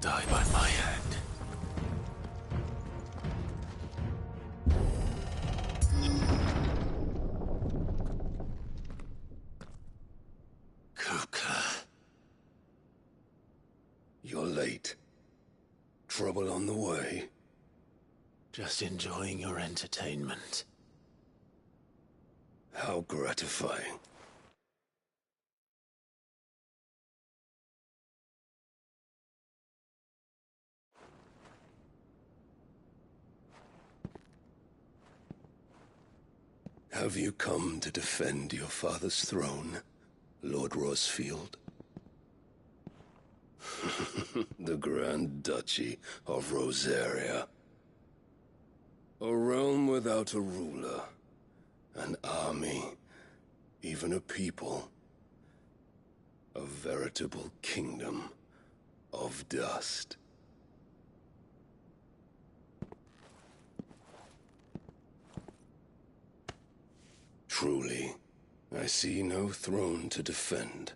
die by my hand. Kuka. You're late. Trouble on the way? Just enjoying your entertainment. How gratifying. Have you come to defend your father's throne, Lord Rosfield? The Grand Duchy of Rosaria. A realm without a ruler, an army, even a people. A veritable kingdom of dust. Truly, I see no throne to defend.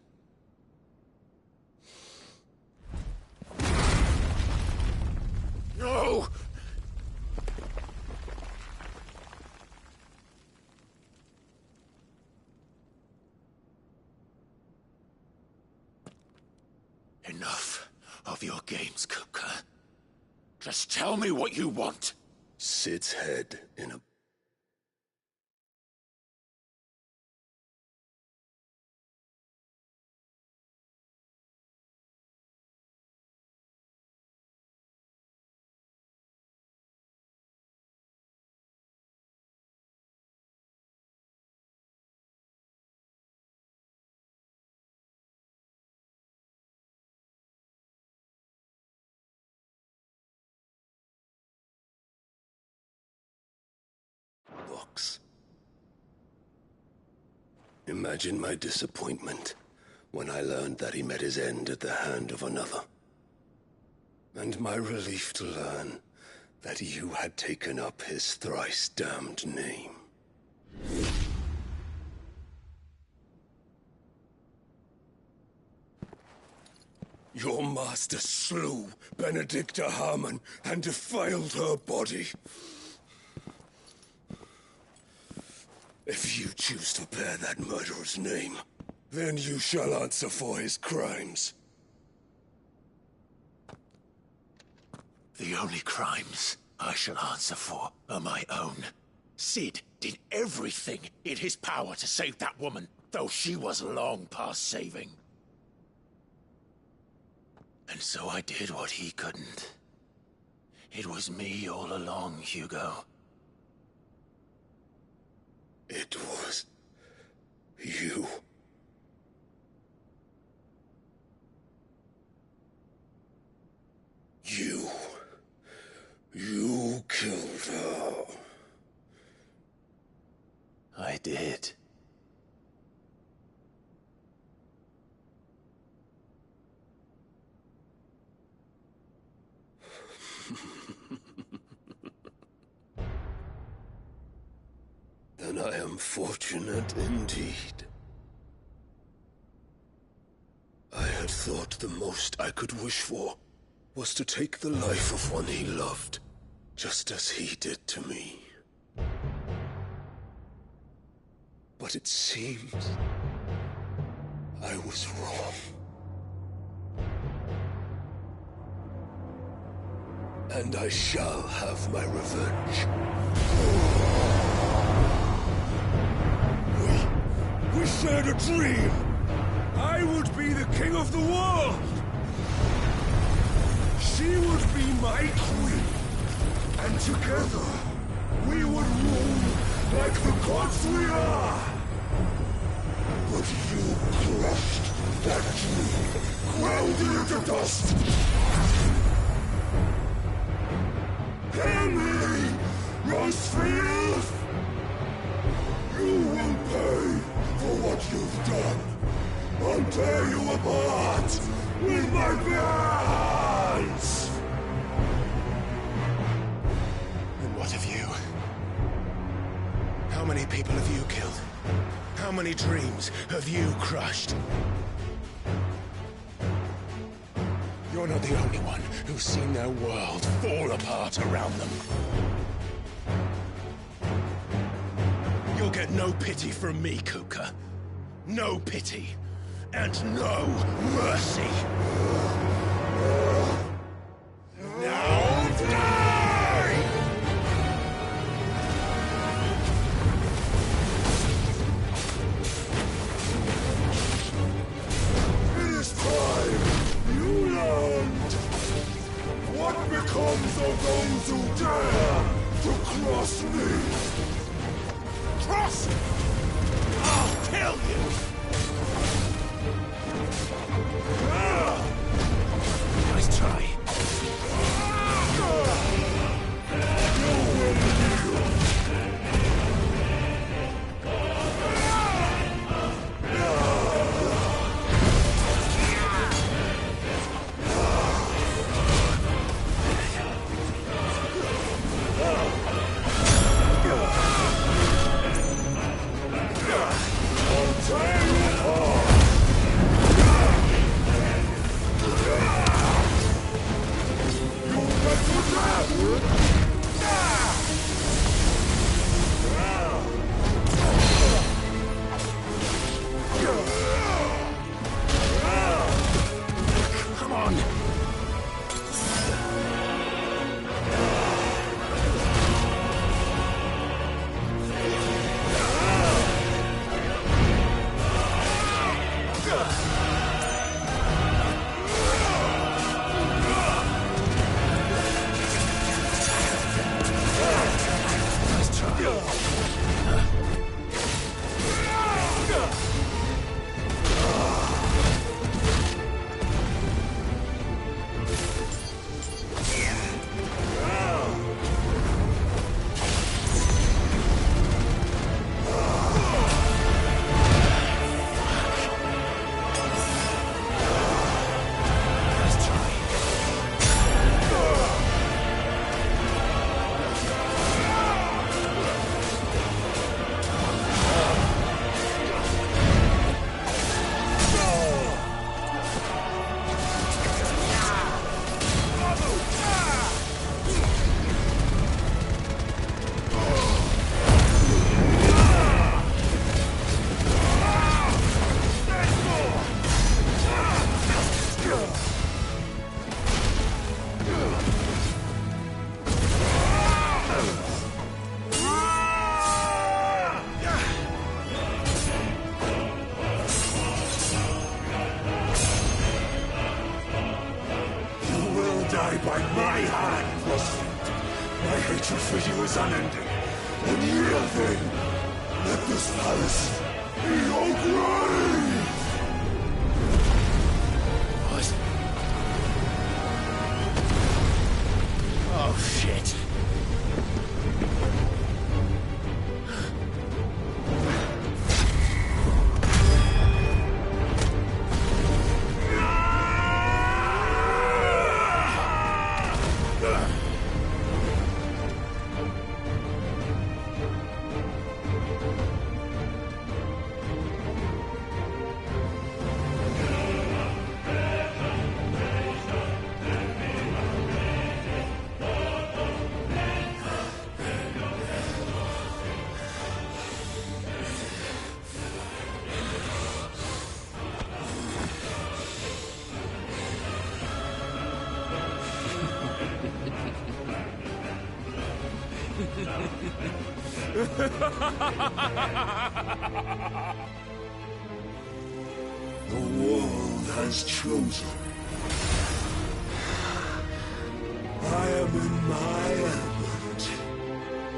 No! Enough of your games, Kuka. Just tell me what you want. Sid's head in a... box. Imagine my disappointment when I learned that he met his end at the hand of another. And my relief to learn that you had taken up his thrice-damned name. Your master slew Benedicta Harmon and defiled her body. If you choose to bear that murderer's name, then you shall answer for his crimes. The only crimes I shall answer for are my own. Sid did everything in his power to save that woman, though she was long past saving. And so I did what he couldn't. It was me all along, Hugo. It was... you. You killed her. I did. Then I am fortunate indeed. I had thought the most I could wish for was to take the life of one he loved, just as he did to me. But it seems I was wrong. And I shall have my revenge. We shared a dream! I would be the king of the world! She would be my queen! And together, we would rule like the gods we are! But you crushed that dream, ground it into dust! Henry Rosefield! You will pay for what you've done. I'll tear you apart with my bare hands! And what of you? How many people have you killed? How many dreams have you crushed? You're not the only one who's seen their world fall apart around them. You'll get no pity from me, Kuka. No pity. And no mercy. Now die! It is time you learned what becomes of those who dare to cross me. Cross! I'll kill you! Nice try. By my hand, Rosalind. My hatred for you is unending. And you then, let this palace be your grave! What? Oh, shit. The world has chosen. I am in my element.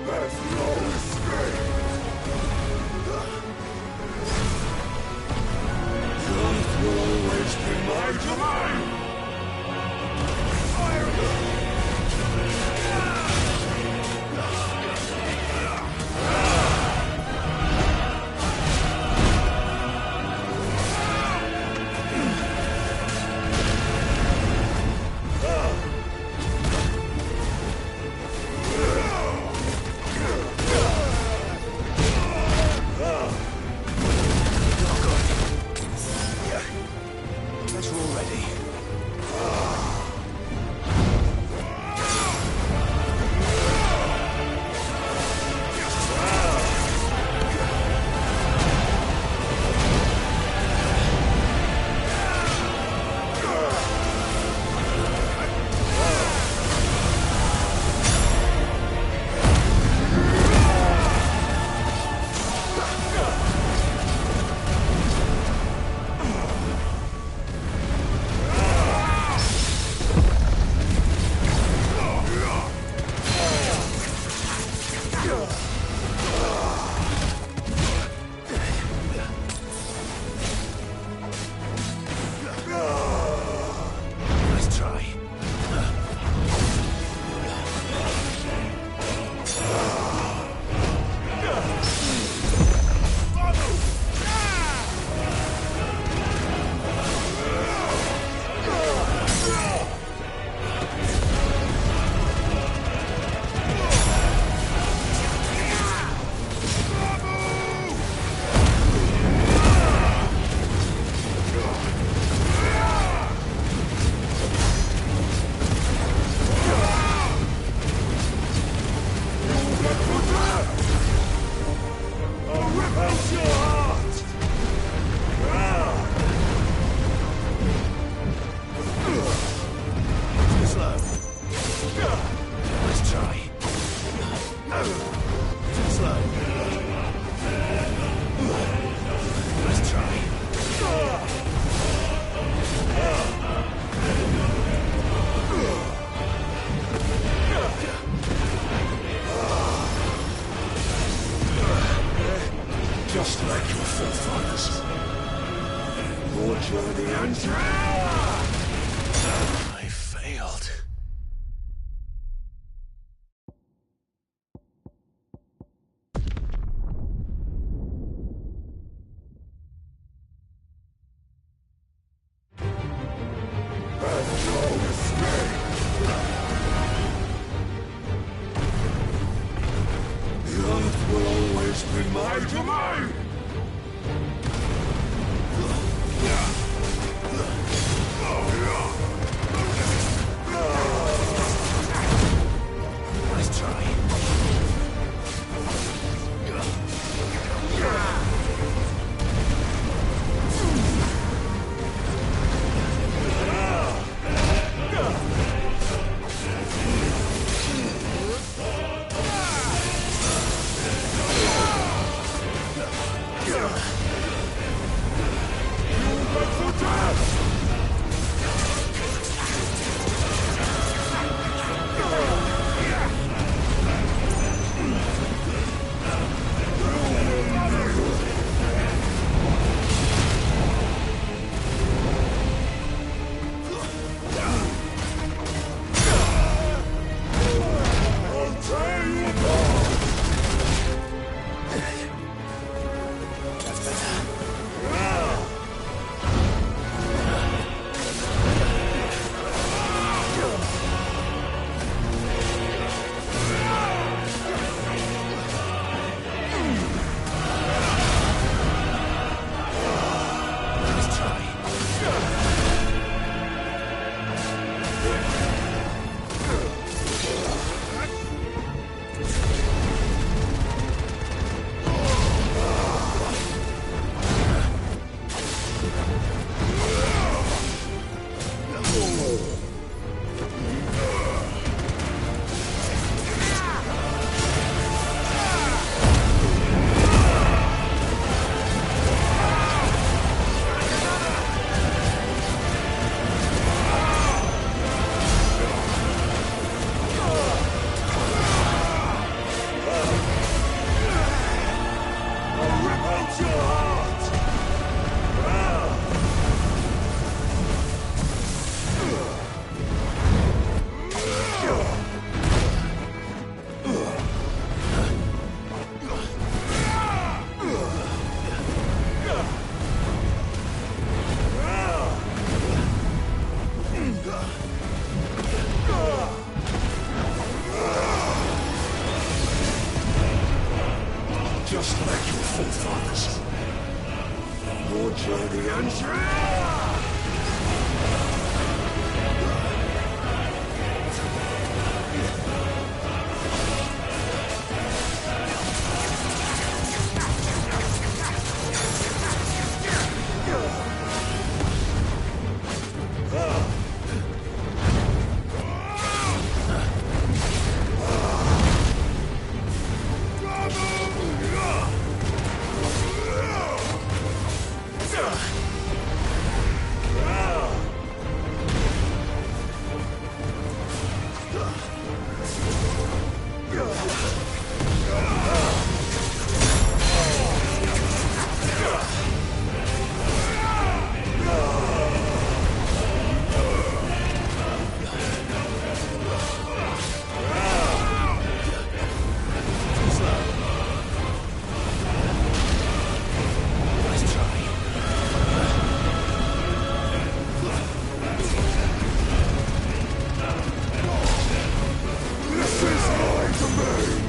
There's no escape. Truth will always be my domain. I failed. Will always be my domain! Let's try. Just like your forefathers. Your journey ends here! This is my domain!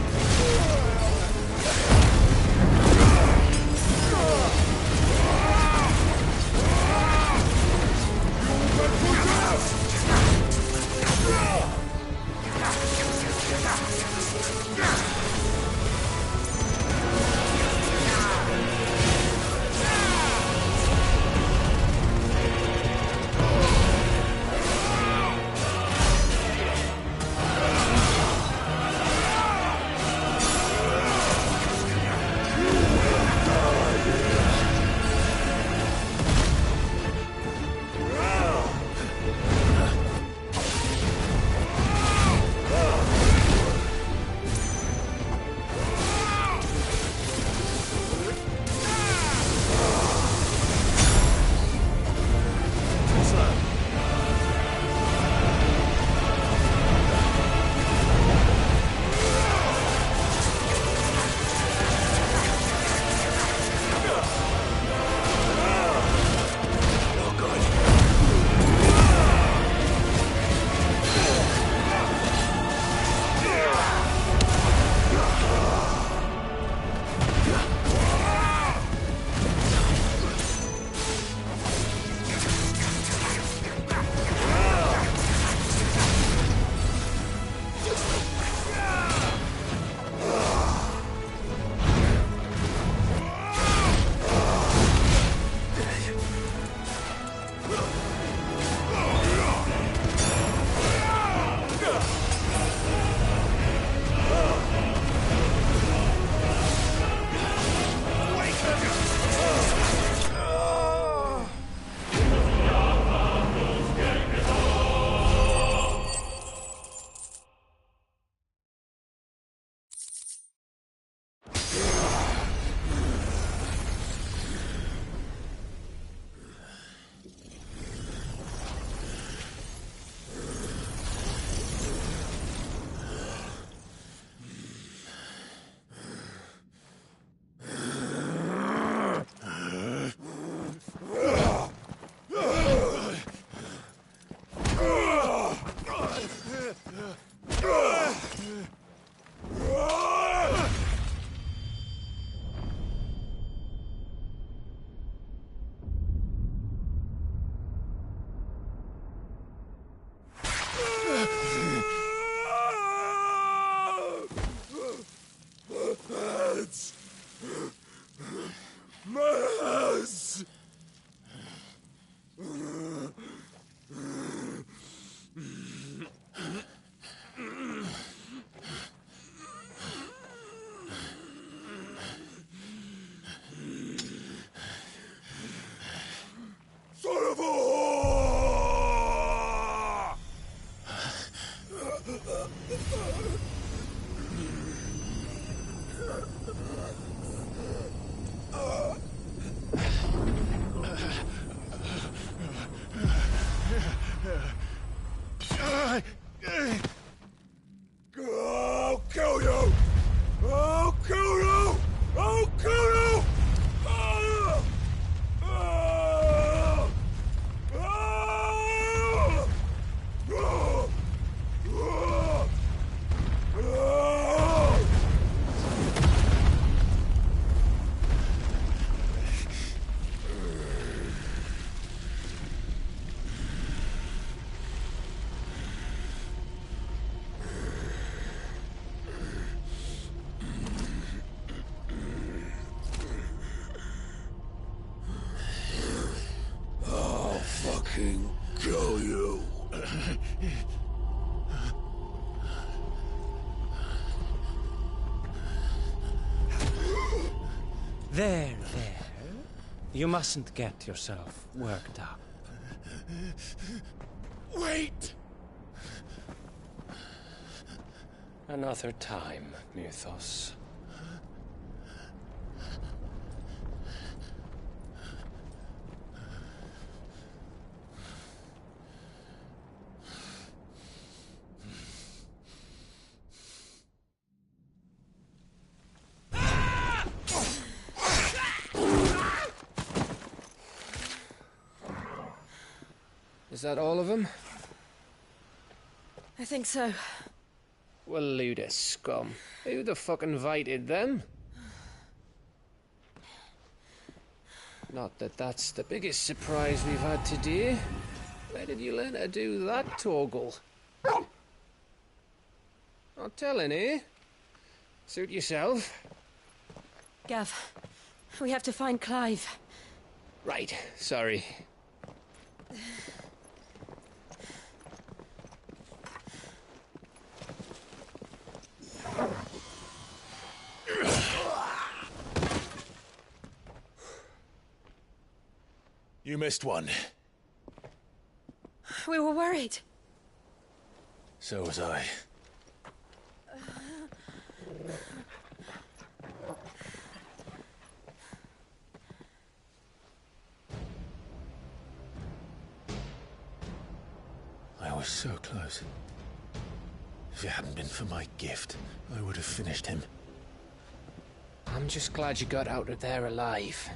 I'll kill you! I'll kill you! I'll kill you! Ah! Ah! Ah! Ah! Ah! Ah! I'll fucking kill you. There. You mustn't get yourself worked up. Wait! Another time, Mythos. Is that all of them? I think so. Well, load of scum. Who the fuck invited them? Not that that's the biggest surprise we've had today. Where did you learn to do that, Torgal? Not telling, eh? Suit yourself. Gav, we have to find Clive. Right, sorry. You missed one. We were worried. So was I. I was so close. If it hadn't been for my gift, I would have finished him. I'm just glad you got out of there alive.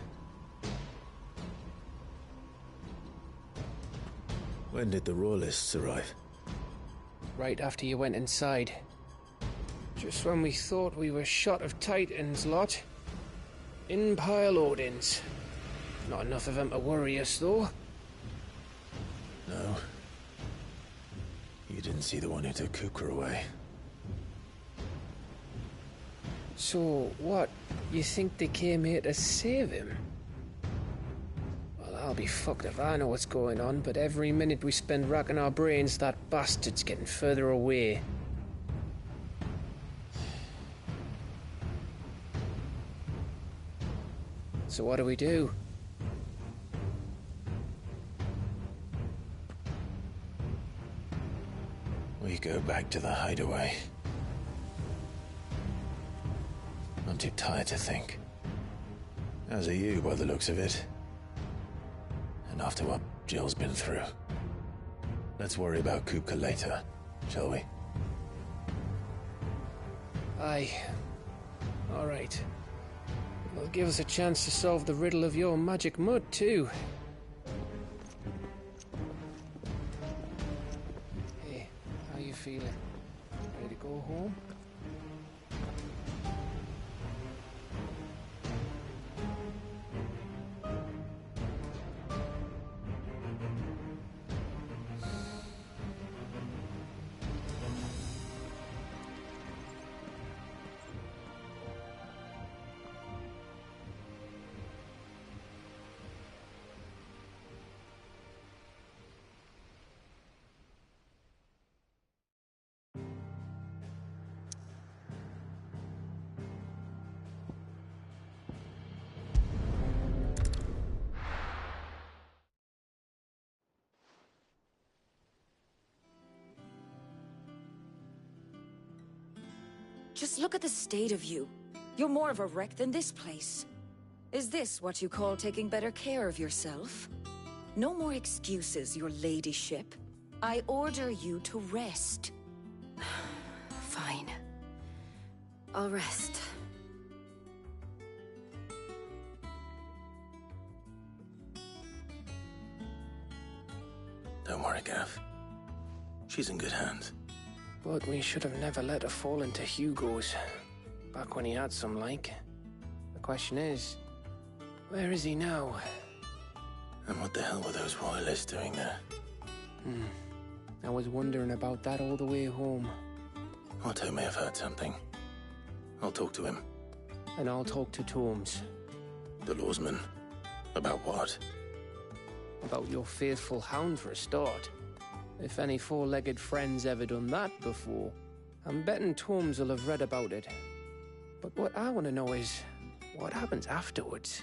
When did the Royalists arrive? Right after you went inside. Just when we thought we were shot of Titans, lot. In pile Odins. Not enough of them to worry us, though. No. You didn't see the one who took Kukra away. So, what? You think they came here to save him? Well, I'll be fucked if I know what's going on, but every minute we spend racking our brains, that bastard's getting further away. So what do we do? We go back to the hideaway. I'm too tired to think. As are you, by the looks of it. And after what Jill's been through. Let's worry about Kupka later, shall we? Aye. All right. It'll give us a chance to solve the riddle of your magic mud, too. Hey, how you feeling? Ready to go home? Just look at the state of you. You're more of a wreck than this place. Is this what you call taking better care of yourself? No more excuses, your ladyship. I order you to rest. Fine. I'll rest. Don't worry, Gav. She's in good hands. But we should have never let her fall into Hugo's. Back when he had some like. The question is, where is he now? And what the hell were those royalists doing there? I was wondering about that all the way home. Otto may have heard something. I'll talk to him. And I'll talk to Tomes. The lawsman. About what? About your faithful hound for a start. If any four-legged friend's ever done that before, I'm betting Tomes will have read about it. But what I want to know is, what happens afterwards?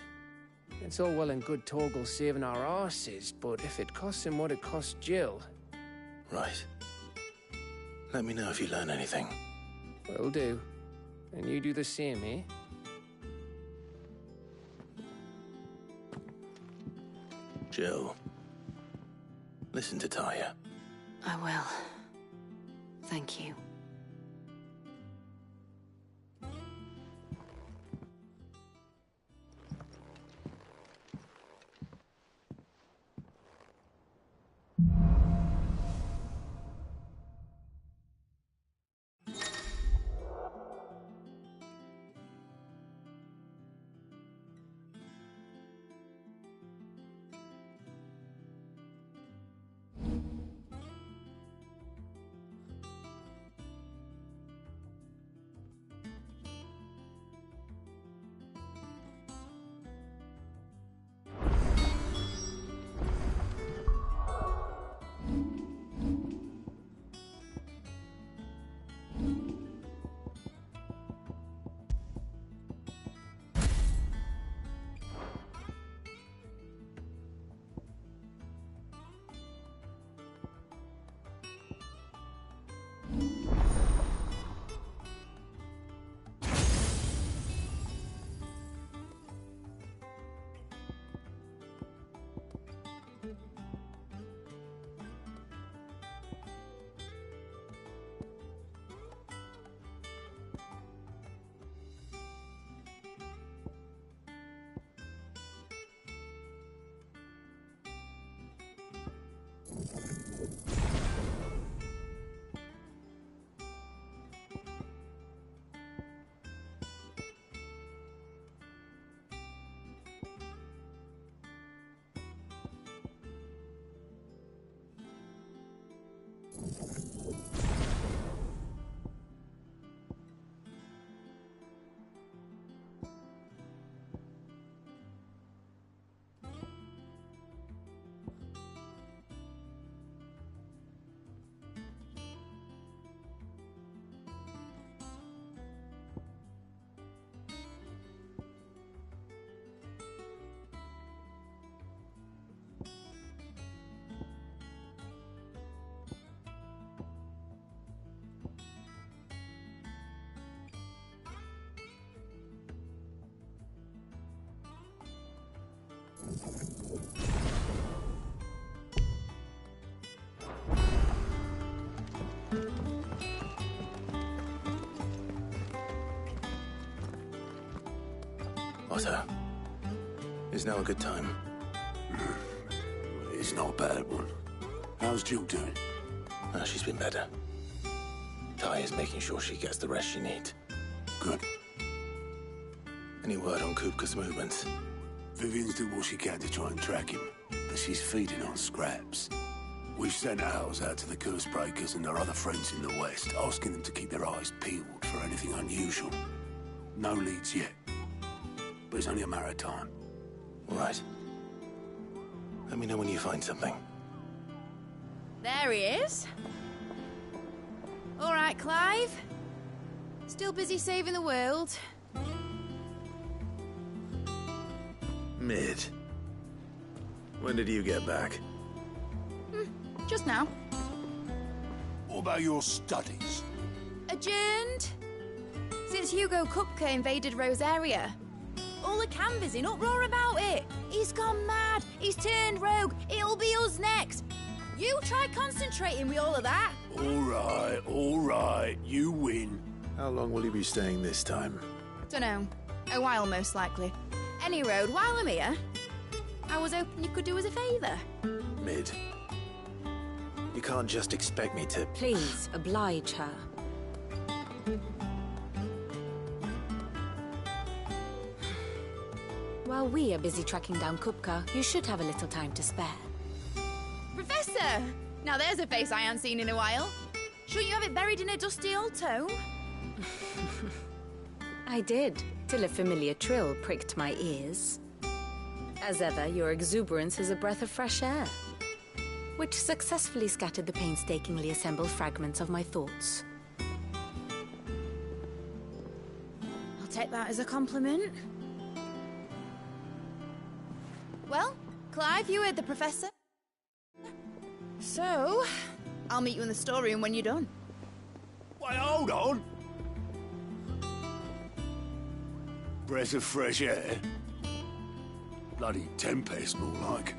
It's all well and good Torgal saving our arses, but if it costs him what it cost Jill... Right. Let me know if you learn anything. Will do. And you do the same, eh? Jill. Listen to Taya. I will. Thank you. Otto, is now a good time? It's not a bad one. How's Jill doing? Oh, she's been better. Taya's making sure she gets the rest she needs. Good. Any word on Kupka's movements? Vivian's doing what she can to try and track him, but she's feeding on scraps. We've sent ours out to the curse breakers and their other friends in the west, asking them to keep their eyes peeled for anything unusual. No leads yet, but it's only a matter of time. All right. Let me know when you find something. There he is. All right, Clive. Still busy saving the world. Mid. When did you get back? Just now. What about your studies? Adjourned. Since Hugo Kupka invaded Rosaria. All the canvas in uproar about it. He's gone mad. He's turned rogue. It'll be us next. You try concentrating with all of that. All right, you win. How long will you be staying this time? Dunno. A while, most likely. Any road, while I'm here, I was hoping you could do us a favour. Mid. You can't just expect me to... Please, oblige her. While we are busy tracking down Kupka, you should have a little time to spare. Professor! Now there's a face I haven't seen in a while. Shouldn't you have it buried in a dusty old tome? I did, till a familiar trill pricked my ears. As ever, your exuberance is a breath of fresh air, which successfully scattered the painstakingly assembled fragments of my thoughts. I'll take that as a compliment. Well, Clive, you heard the Professor. So, I'll meet you in the storeroom when you're done. Wait, hold on. Breath of fresh air. Bloody tempest, more like.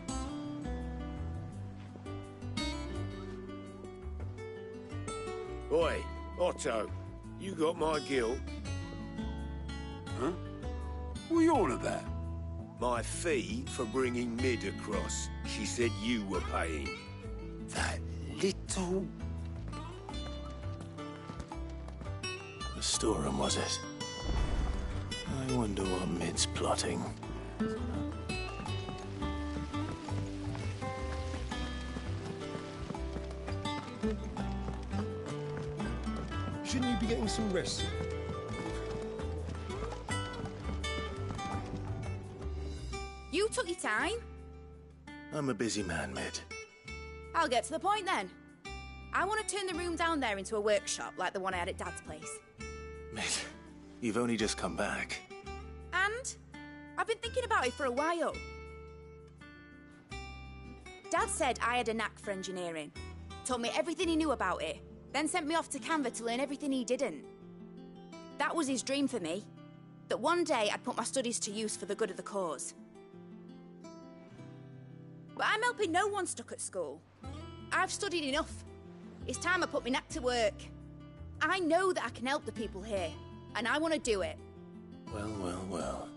Oi, Otto, you got my guilt. Huh? What are you on about? My fee for bringing Mid across. She said you were paying. That little... The storeroom, was it? I wonder what Mid's plotting. Shouldn't you be getting some rest? You took your time. I'm a busy man, Mid. I'll get to the point then. I want to turn the room down there into a workshop like the one I had at Dad's place. Mid, you've only just come back. And I've been thinking about it for a while. Dad said I had a knack for engineering. Told me everything he knew about it. Then sent me off to Canva to learn everything he didn't. That was his dream for me. That one day I'd put my studies to use for the good of the cause. But I'm helping no one stuck at school. I've studied enough. It's time I put my knack to work. I know that I can help the people here, and I want to do it. Well, well, well.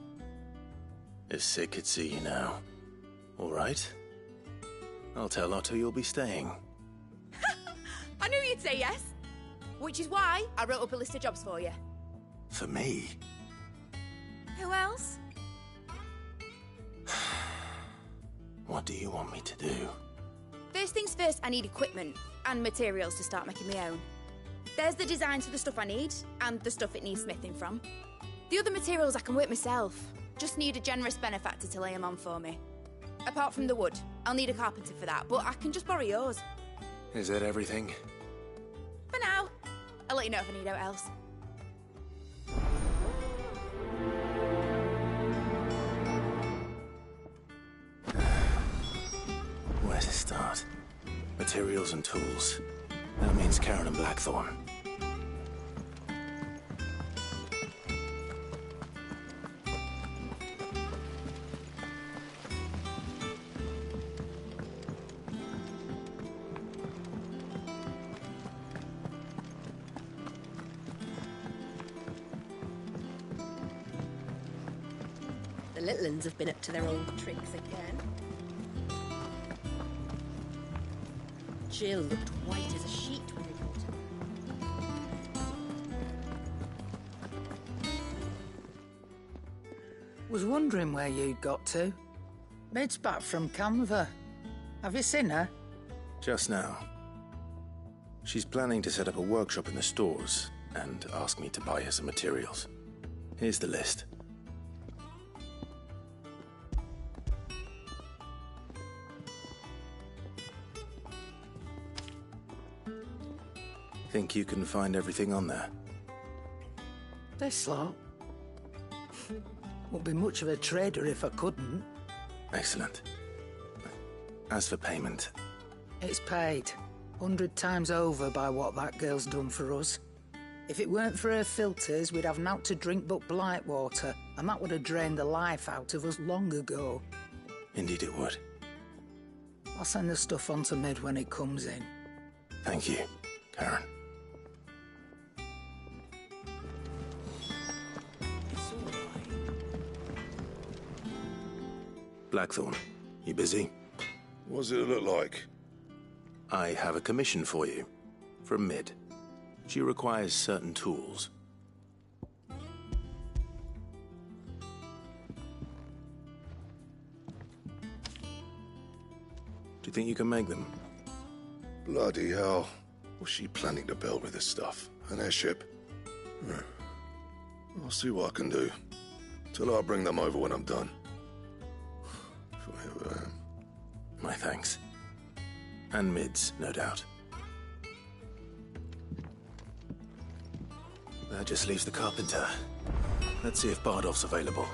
If Sid could see you now. All right. I'll tell Otto you'll be staying. I knew you'd say yes. Which is why I wrote up a list of jobs for you. For me? Who else? What do you want me to do? First things first, I need equipment and materials to start making my own. There's the designs for the stuff I need and the stuff it needs smithing from. The other materials I can work myself. Just need a generous benefactor to lay them on for me. Apart from the wood, I'll need a carpenter for that, but I can just borrow yours. Is that everything? For now. I'll let you know if I need out else. Where to start? Materials and tools. That means Karen and Blackthorn. The little uns have been up to their old tricks again. Jill looked white as a sheet when they got her. Was wondering where you'd got to. Mid's back from Canva. Have you seen her? Just now. She's planning to set up a workshop in the stores and ask me to buy her some materials. Here's the list. Think you can find everything on there? This lot. Won't be much of a trader if I couldn't. Excellent. As for payment... It's paid. 100 times over by what that girl's done for us. If it weren't for her filters, we'd have naught to drink but blight water, and that would have drained the life out of us long ago. Indeed it would. I'll send the stuff on to Mid when it comes in. Thank you, Karen. It's all right. Blackthorn, you busy? What does it look like? I have a commission for you. From Mid. She requires certain tools. Do you think you can make them? Bloody hell. What's she planning to build with this stuff? An airship? I'll see what I can do. Tell her I'll bring them over when I'm done. Forever. My thanks. And Mid's, no doubt. That just leaves the carpenter. Let's see if Bardolph's available.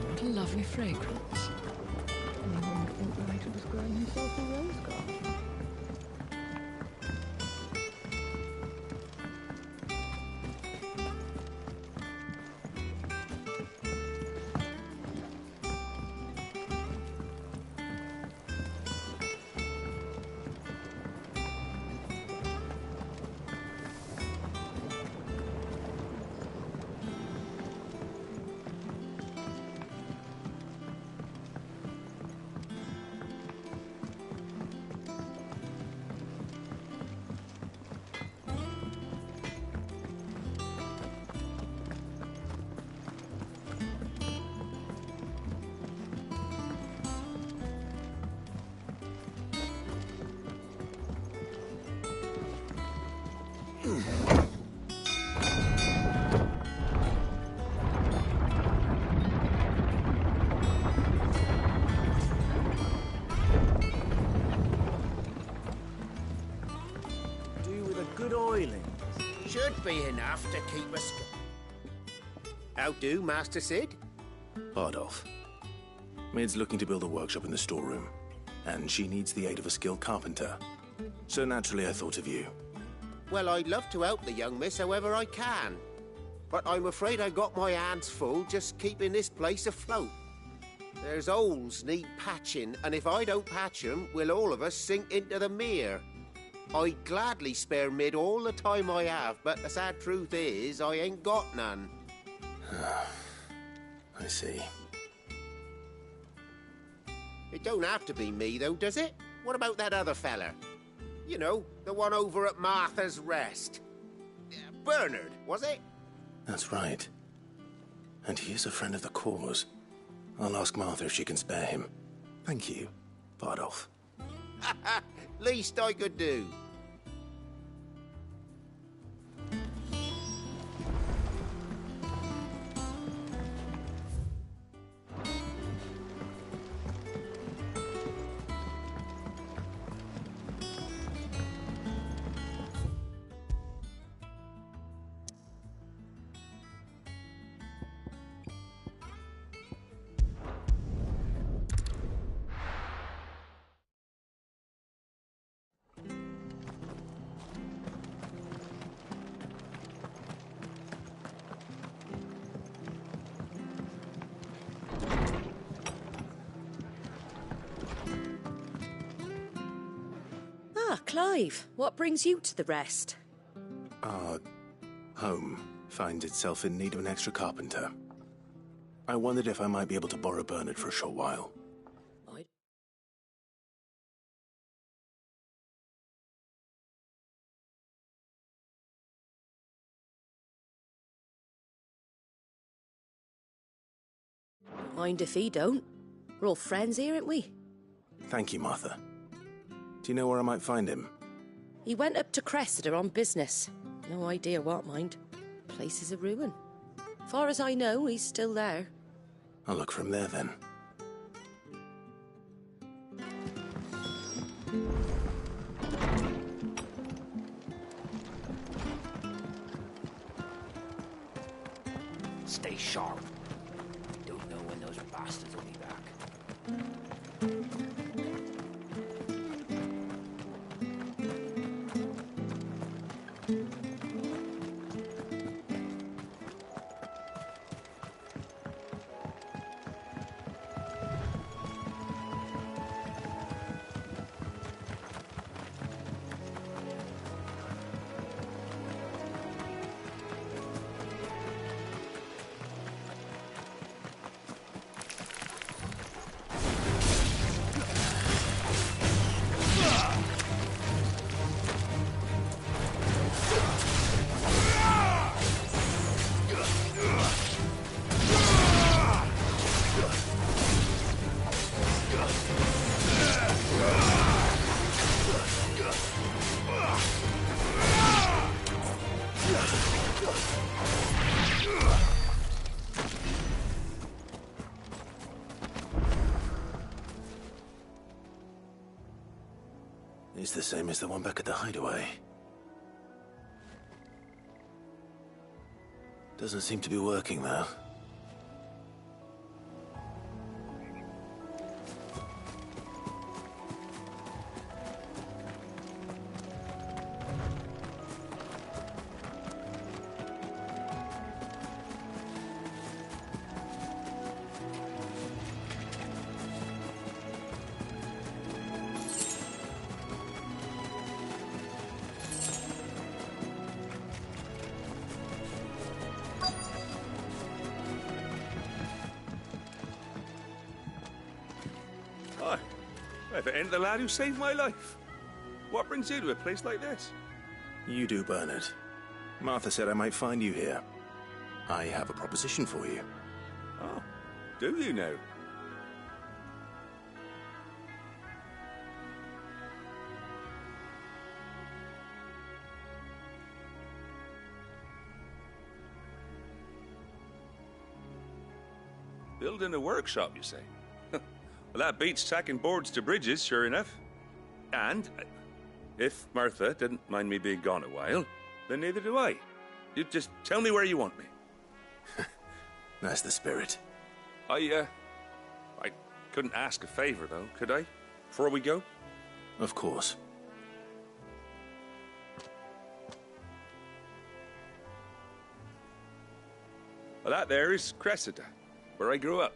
What a lovely fragrance. Anyone would like to describe himself a rose garden. Good oiling. Should be enough to keep us... How do, Master Sid? Bardolph. Mid's looking to build a workshop in the storeroom, and she needs the aid of a skilled carpenter. So naturally I thought of you. Well, I'd love to help the young miss however I can. But I'm afraid I got my hands full just keeping this place afloat. There's holes need patching, and if I don't patch them, we'll all of us sink into the mere. I'd gladly spare Mid all the time I have, but the sad truth is, I ain't got none. I see. It don't have to be me, though, does it? What about that other fella? You know, the one over at Martha's Rest. Bernard, was it? That's right. And he is a friend of the cause. I'll ask Martha if she can spare him. Thank you, Bardolph. Least I could do. Clive, what brings you to the Rest? Our home finds itself in need of an extra carpenter. I wondered if I might be able to borrow Bernard for a short while. Mind if he don't. We're all friends here, aren't we? Thank you, Martha. Do you know where I might find him? He went up to Cressida on business. No idea what, mind. Place is a ruin. Far as I know, he's still there. I'll look for him there, then. Stay sharp. Don't know when those bastards will be back. It's the same as the one back at the hideaway. Doesn't seem to be working, though. Hi. Ever ain't the lad who saved my life. What brings you to a place like this? You do, Bernard. Martha said I might find you here. I have a proposition for you. Oh, do you now? Building a workshop, you say? Well, that beats tacking boards to bridges, sure enough. And if Martha didn't mind me being gone a while, then neither do I. You just tell me where you want me. That's the spirit. I couldn't ask a favor, though, could I? Before we go? Of course. Well, that there is Cressida, where I grew up.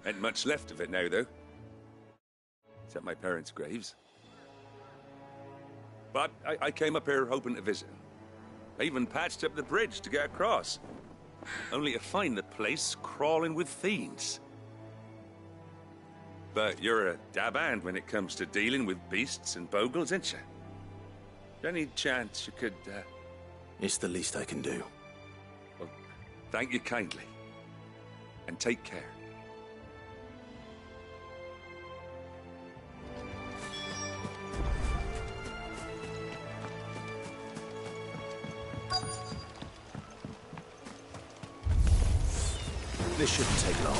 Ain't much left of it now, though. Except my parents' graves. But I came up here hoping to visit. I even patched up the bridge to get across. Only to find the place crawling with fiends. But you're a dab hand when it comes to dealing with beasts and bogles, ain't you? Any chance you could, It's the least I can do. Well, thank you kindly. And take care. This shouldn't take long.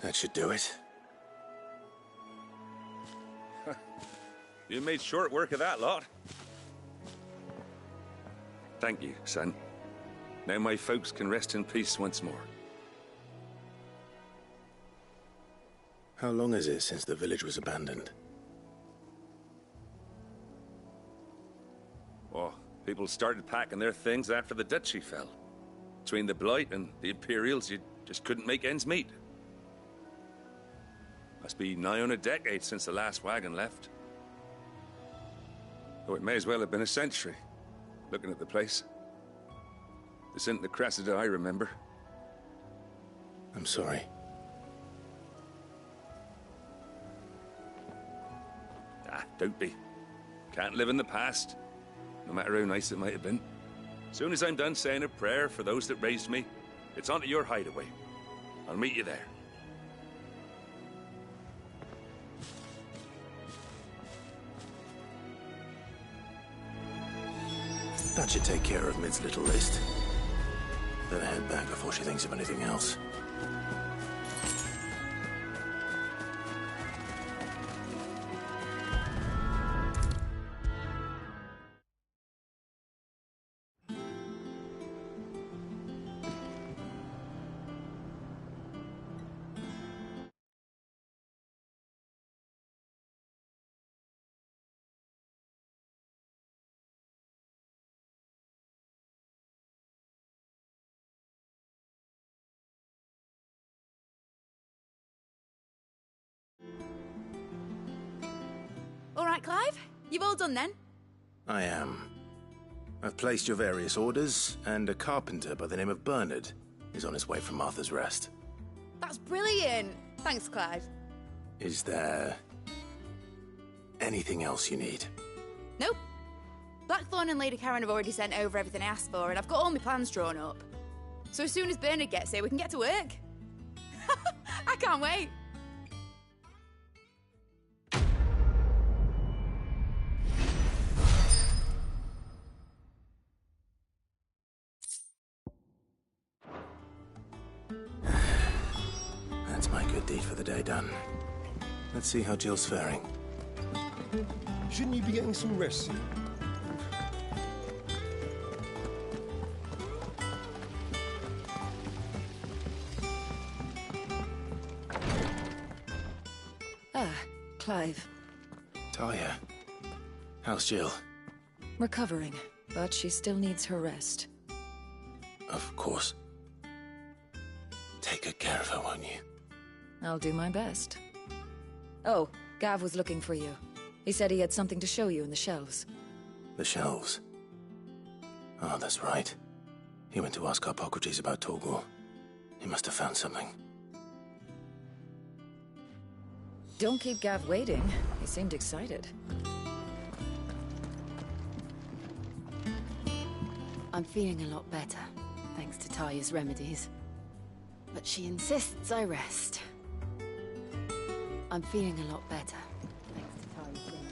That should do it. You made short work of that lot. Thank you, son. Now my folks can rest in peace once more. How long is it since the village was abandoned? Oh, people started packing their things after the duchy fell. Between the Blight and the Imperials, you just couldn't make ends meet. Must be nigh on a decade since the last wagon left. Though it may as well have been a century, looking at the place. This isn't the Cressida I remember. I'm sorry. Ah, don't be. Can't live in the past, no matter how nice it might have been. Soon as I'm done saying a prayer for those that raised me, it's on to your hideaway. I'll meet you there. That should take care of Mid's little list. Better head back before she thinks of anything else. All right, Clive? You've all done then? I am. I've placed your various orders, and a carpenter by the name of Bernard is on his way from Martha's Rest. That's brilliant. Thanks, Clive. Is there anything else you need? Nope. Blackthorn and Lady Karen have already sent over everything I asked for, and I've got all my plans drawn up. So as soon as Bernard gets here, we can get to work. I can't wait. That's my good deed for the day done. Let's see how Jill's faring. Shouldn't you be getting some rest soon? Ah, Clive. Talia, how's Jill? Recovering, but she still needs her rest. Of course. Take good care of her, won't you? I'll do my best. Oh, Gav was looking for you. He said he had something to show you in the shelves. The shelves. Oh, that's right. He went to ask Harpocrates about Torgor. He must have found something. Don't keep Gav waiting. He seemed excited. I'm feeling a lot better, thanks to Talia's remedies. But she insists I rest. I'm feeling a lot better, thanks to Talia's remedies.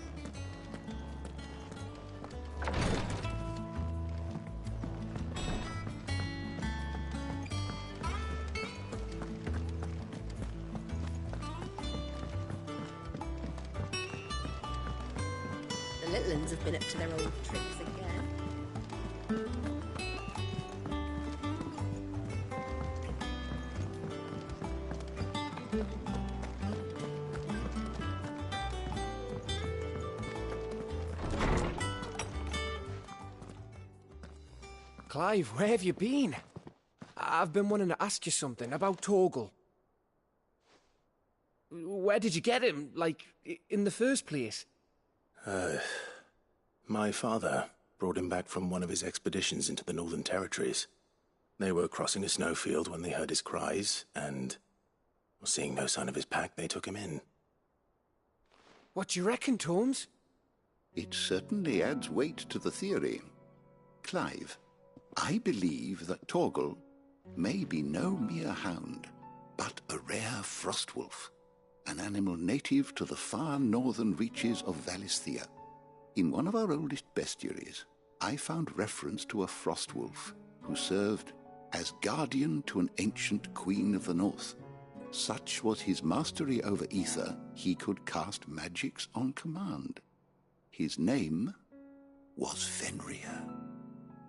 The little uns have been up to their old tricks again. Clive, where have you been? I've been wanting to ask you something about Torgal. Where did you get him, like, in the first place? My father brought him back from one of his expeditions into the Northern Territories. They were crossing a snowfield when they heard his cries, and, seeing no sign of his pack, they took him in. What do you reckon, Tomes? It certainly adds weight to the theory. Clive, I believe that Torgal may be no mere hound, but a rare frostwolf, an animal native to the far northern reaches of Valisthea. In one of our oldest bestiaries, I found reference to a frostwolf who served as guardian to an ancient queen of the north. Such was his mastery over ether, he could cast magics on command. His name was Fenrir.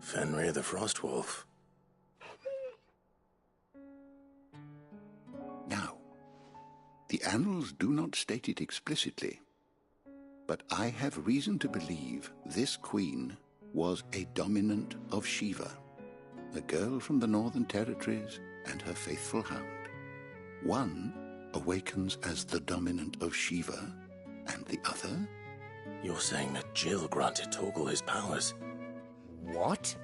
Fenrir the Frostwolf. Now, the annals do not state it explicitly, but I have reason to believe this queen was a dominant of Shiva, a girl from the Northern Territories and her faithful hound. One awakens as the dominant of Shiva, and the other? You're saying that Jill granted Torgal his powers? What?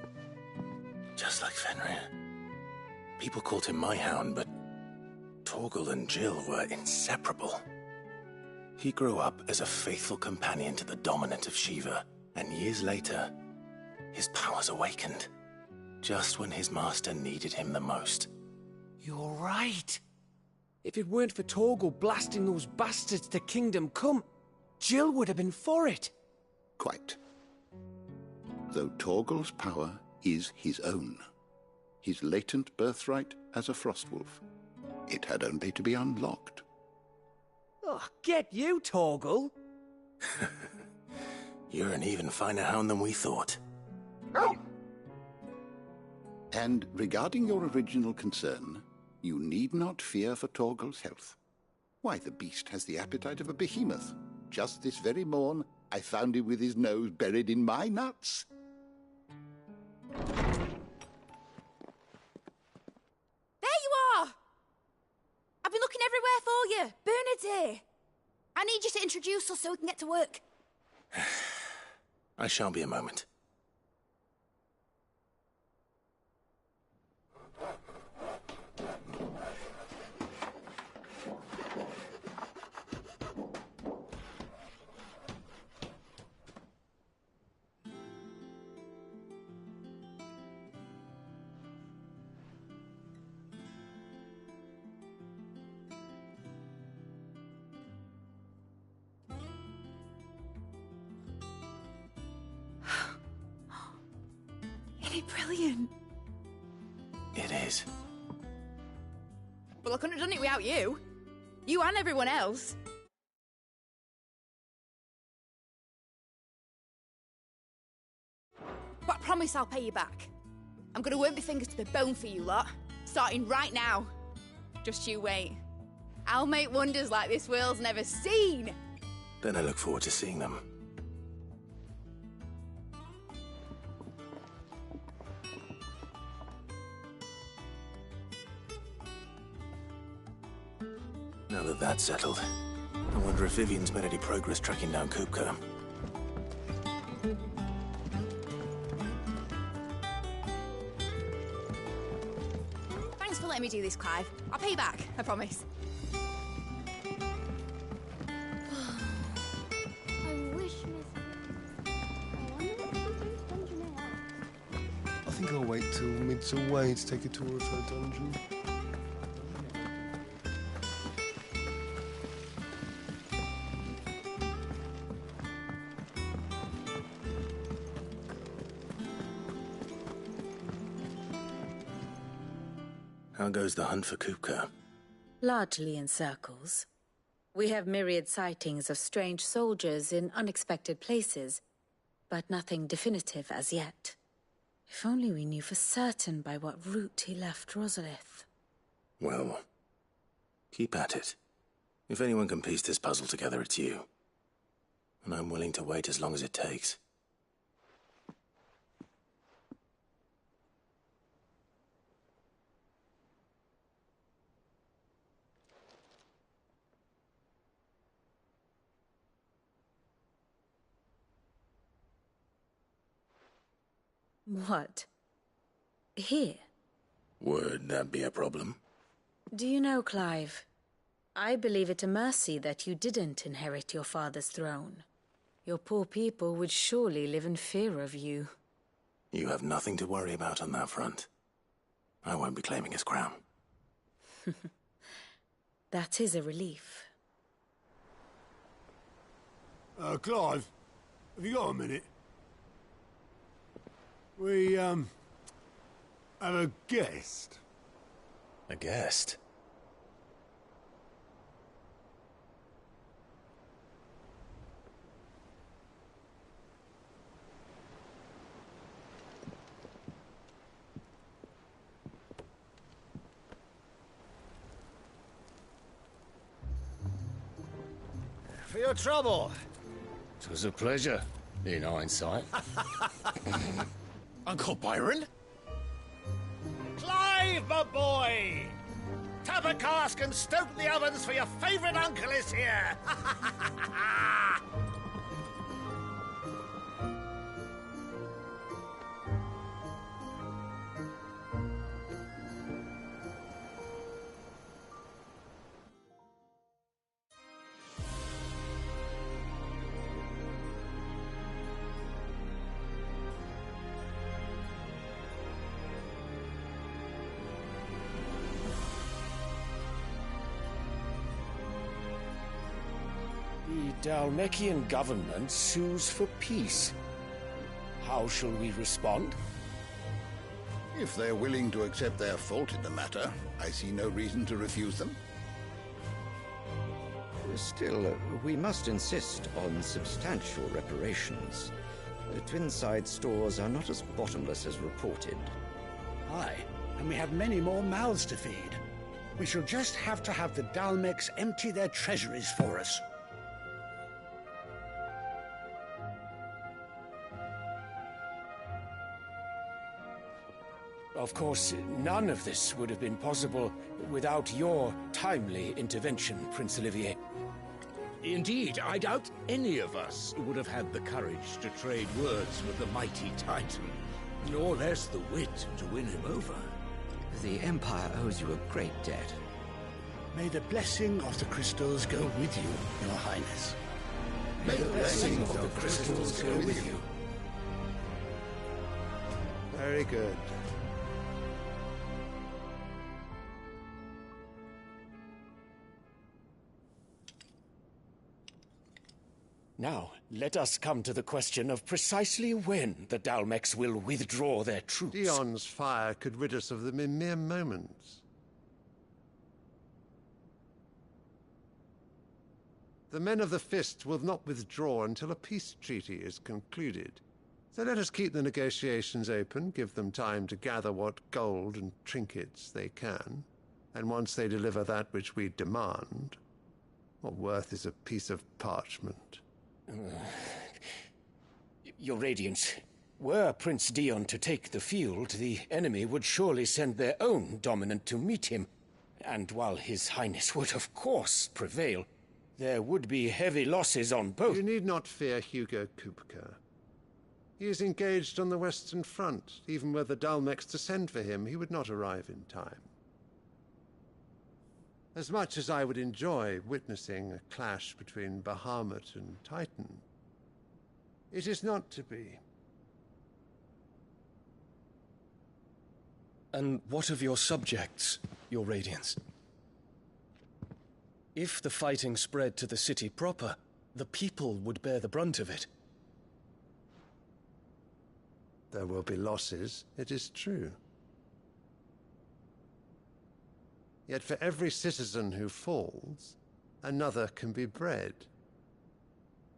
Just like Fenrir. People called him my hound, but Torgal and Jill were inseparable. He grew up as a faithful companion to the dominant of Shiva, and years later, his powers awakened, just when his master needed him the most. You're right. If it weren't for Torgal blasting those bastards to Kingdom Come, Jill would have been for it. Quite. Though Torgal's power is his own, his latent birthright as a Frostwolf. It had only to be unlocked. Oh, get you, Torgal! You're an even finer hound than we thought. And regarding your original concern, you need not fear for Torgal's health. Why, the beast has the appetite of a behemoth. Just this very morn, I found him with his nose buried in my nuts. There you are! I've been looking everywhere for you. Bernard's here. I need you to introduce us so we can get to work. I shan't be a moment. Brilliant. It is. Well, I couldn't have done it without you. You and everyone else. But I promise I'll pay you back. I'm gonna work my fingers to the bone for you lot, starting right now. Just you wait. I'll make wonders like this world's never seen. Then I look forward to seeing them. Now that that's settled, I wonder if Vivian's made any progress tracking down Kupka. Thanks for letting me do this, Clive. I'll pay you back, I promise. I wish Miss... I wonder what Susan's dungeon is. I think I'll wait till Mid's away to take a tour of her dungeon. How goes the hunt for Kupka? Largely in circles. We have myriad sightings of strange soldiers in unexpected places, but nothing definitive as yet. If only we knew for certain by what route he left Rosalith. Well, keep at it. If anyone can piece this puzzle together, it's you. And I'm willing to wait as long as it takes. What? Here? Would that be a problem? Do you know, Clive, I believe it a mercy that you didn't inherit your father's throne. Your poor people would surely live in fear of you. You have nothing to worry about on that front. I won't be claiming his crown. That is a relief. Clive, have you got a minute? We, have a guest. A guest? for your trouble. It was a pleasure, in hindsight. Uncle Byron? Clive, my boy! Tap a cask and stoke the ovens, for your favourite uncle is here! The Dalmekian government sues for peace. How shall we respond? If they're willing to accept their fault in the matter, I see no reason to refuse them. Still, we must insist on substantial reparations. The Twinside stores are not as bottomless as reported. Aye, and we have many more mouths to feed. We shall just have to have the Dalmecs empty their treasuries for us. Of course, none of this would have been possible without your timely intervention, Prince Olivier. Indeed, I doubt any of us would have had the courage to trade words with the mighty Titan, nor less the wit to win him over. The Empire owes you a great debt. May the blessing of the crystals go with you, Your Highness. May the blessing of the crystals go with you. Very good. Now, let us come to the question of precisely when the Dalmecs will withdraw their troops. Dion's fire could rid us of them in mere moments. The men of the Fist will not withdraw until a peace treaty is concluded. So let us keep the negotiations open, give them time to gather what gold and trinkets they can, and once they deliver that which we demand, what worth is a piece of parchment? Your Radiance, were Prince Dion to take the field, the enemy would surely send their own dominant to meet him. And while His Highness would of course prevail, there would be heavy losses on both. You need not fear Hugo Kupka. He is engaged on the Western Front. Even were the Dalmecs to send for him, he would not arrive in time. As much as I would enjoy witnessing a clash between Bahamut and Titan, it is not to be. And what of your subjects, Your Radiance? If the fighting spread to the city proper, the people would bear the brunt of it. There will be losses, it is true. Yet for every citizen who falls, another can be bred.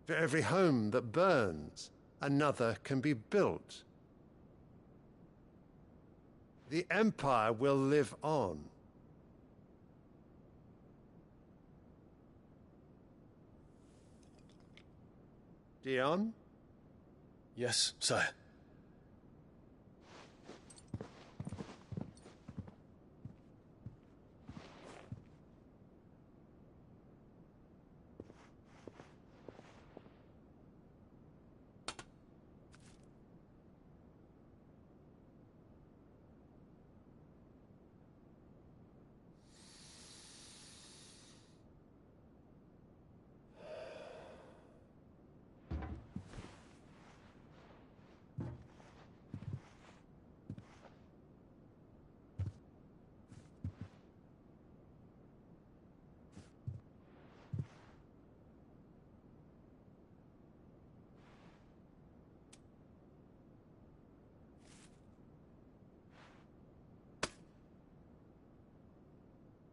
For every home that burns, another can be built. The Empire will live on. Dion? Yes, sire.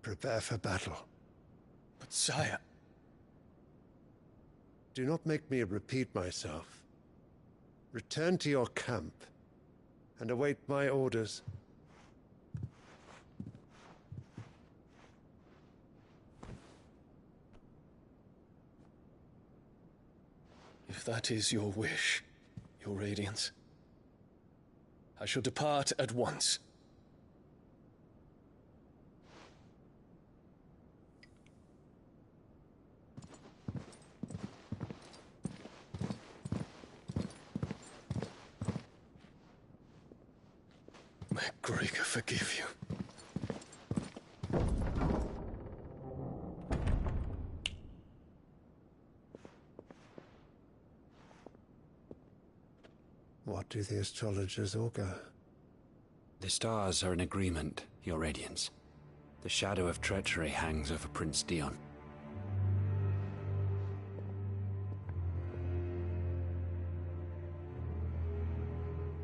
Prepare for battle. But sire... Do not make me repeat myself. Return to your camp and await my orders. If that is your wish, Your Radiance, I shall depart at once. May Gregor forgive you. What do the astrologers augur? The stars are in agreement, Your Radiance. The shadow of treachery hangs over Prince Dion.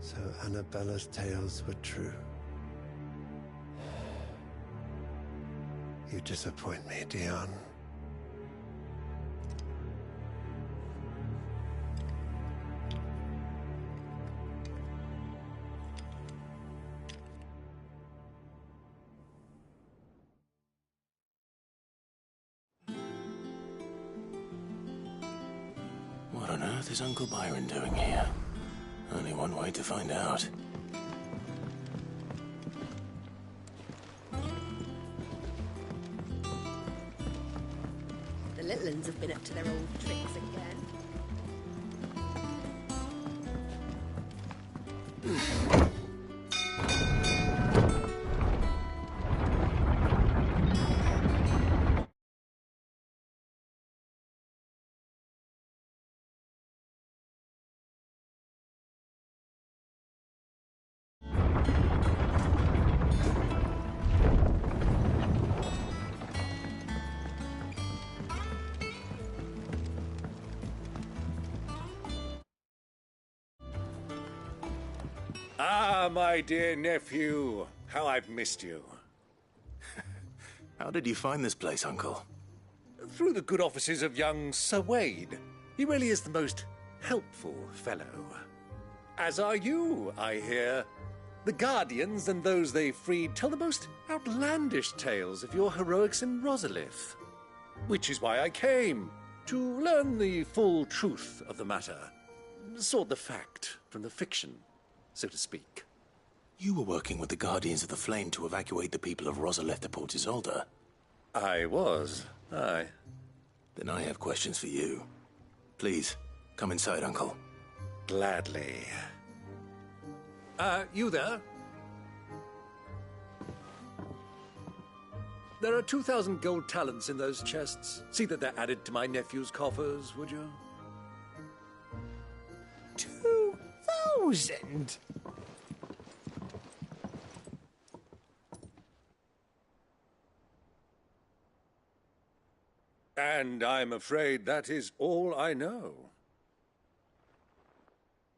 So Annabella's tales were true. You disappoint me, Dion. What on earth is Uncle Byron doing here? Only one way to find out. The little uns have been up to their old tricks again. Ah, my dear nephew. How I've missed you. How did you find this place, Uncle? Through the good offices of young Sir Wade. He really is the most helpful fellow. As are you, I hear. The Guardians and those they freed tell the most outlandish tales of your heroics in Rosalith. Which is why I came, to learn the full truth of the matter. Sort the fact from the fiction, so to speak. You were working with the Guardians of the Flame to evacuate the people of Rosalith to Port Isolde. I was, aye. Then I have questions for you. Please, come inside, Uncle. Gladly. You there? There are 2,000 gold talents in those chests. See that they're added to my nephew's coffers, would you? 2,000? And I'm afraid that is all I know.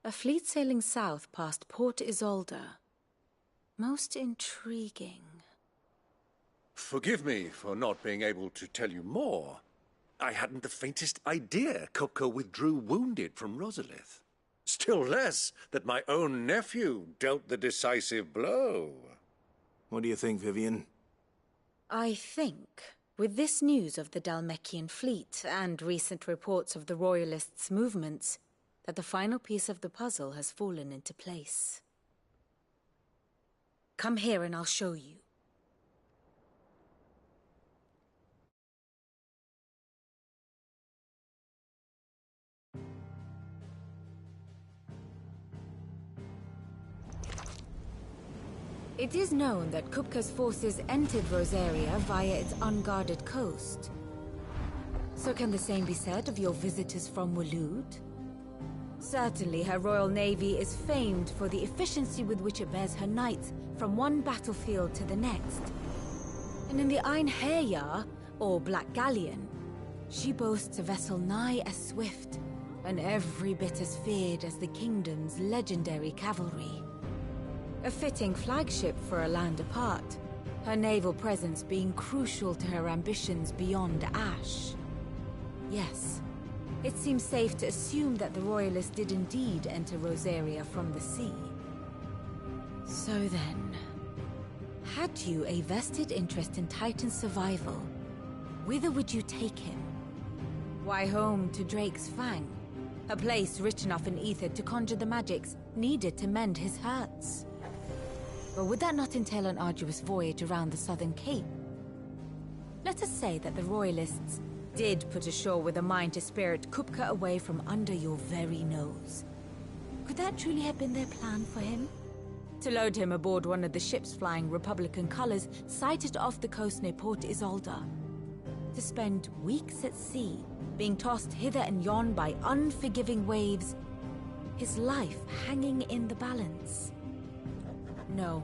A fleet sailing south past Port Isolde. Most intriguing. Forgive me for not being able to tell you more. I hadn't the faintest idea Kupka withdrew wounded from Rosalith. Still less that my own nephew dealt the decisive blow. What do you think, Vivian? I think, with this news of the Dhalmekian fleet and recent reports of the Royalists' movements, that the final piece of the puzzle has fallen into place. Come here and I'll show you. It is known that Kupka's forces entered Rosaria via its unguarded coast. So can the same be said of your visitors from Waloed? Certainly her Royal Navy is famed for the efficiency with which it bears her knights from one battlefield to the next. And in the Einherjar, or Black Galleon, she boasts a vessel nigh as swift, and every bit as feared as the kingdom's legendary cavalry. A fitting flagship for a land apart, her naval presence being crucial to her ambitions beyond Ash. Yes, it seems safe to assume that the Royalists did indeed enter Rosaria from the sea. So then, had you a vested interest in Titan's survival, whither would you take him? Why home to Drake's Fang, A place rich enough in ether to conjure the magics needed to mend his hurts. But would that not entail an arduous voyage around the southern cape? Let us say that the Royalists did put ashore with a mind to spirit Kupka away from under your very nose. Could that truly have been their plan for him? To load him aboard one of the ships flying Republican colors sighted off the coast near Port Isolde? To spend weeks at sea, being tossed hither and yon by unforgiving waves, his life hanging in the balance? No.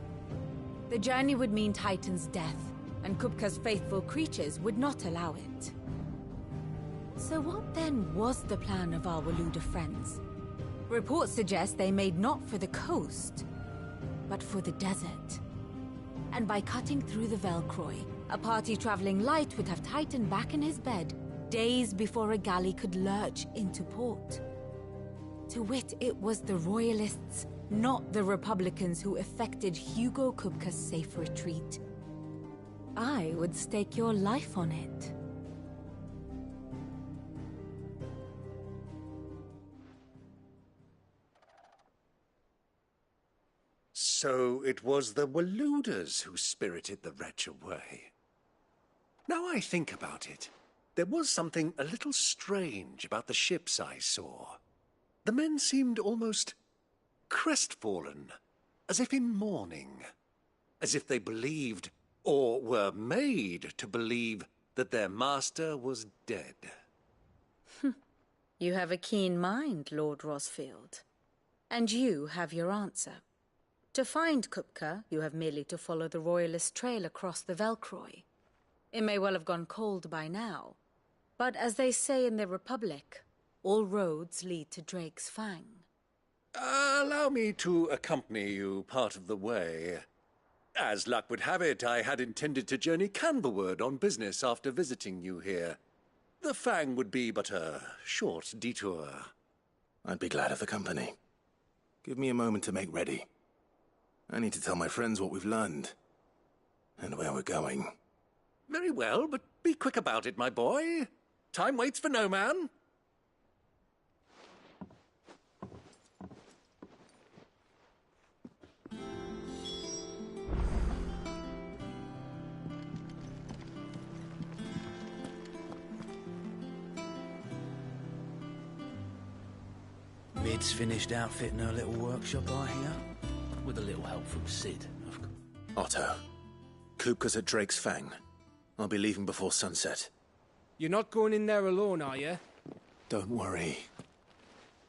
The journey would mean Titan's death, and Kupka's faithful creatures would not allow it. So what then was the plan of our Waluda friends? Reports suggest they made not for the coast, but for the desert. And by cutting through the Velcroy, a party traveling light would have Titan back in his bed days before a galley could lurch into port. To wit, it was the Royalists, not the Republicans, who effected Hugo Kupka's safe retreat. I would stake your life on it. So it was the Waludas who spirited the wretch away. Now I think about it, there was something a little strange about the ships I saw. The men seemed almost crestfallen, as if in mourning, as if they believed, or were made to believe, that their master was dead. You have a keen mind, Lord Rosfield. And you have your answer. To find Kupka, you have merely to follow the Royalist trail across the Velcroy. It may well have gone cold by now, but as they say in the Republic, all roads lead to Drake's Fang. Allow me to accompany you part of the way. As luck would have it, I had intended to journey Canberward on business after visiting you here. The Fang would be but a short detour. I'd be glad of the company. Give me a moment to make ready. I need to tell my friends what we've learned. And where we're going. Very well, but be quick about it, my boy. Time waits for no man. Mid's finished outfitting her little workshop, I hear. With a little help from Sid, of course. Otto, Kupka's at Drake's Fang. I'll be leaving before sunset. You're not going in there alone, are you? Don't worry.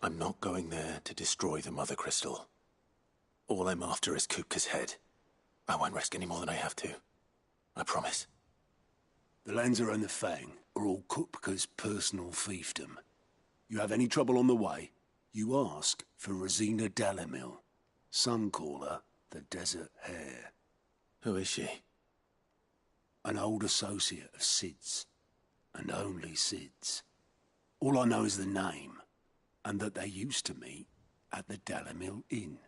I'm not going there to destroy the Mother Crystal. All I'm after is Kupka's head. I won't risk any more than I have to. I promise. The Lanza and the Fang are all Kupka's personal fiefdom. You have any trouble on the way, you ask for Rosina Dalamil. Some call her the Desert Hare. Who is she? An old associate of Sid's, and only Sid's. All I know is the name, and that they used to meet at the Dalamil Inn.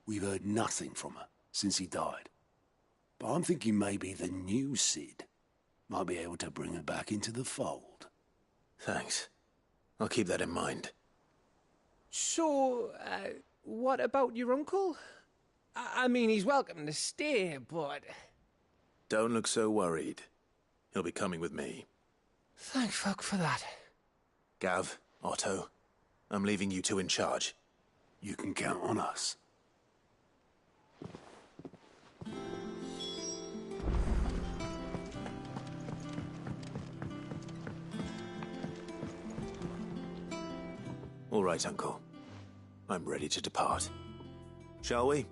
We've heard nothing from her since he died. But I'm thinking maybe the new Sid might be able to bring her back into the fold. Thanks. I'll keep that in mind. So, what about your uncle? I mean, he's welcome to stay, but... Don't look so worried. He'll be coming with me. Thank fuck for that. Gav, Otto, I'm leaving you two in charge. You can count on us. All right, Uncle. I'm ready to depart. Shall we?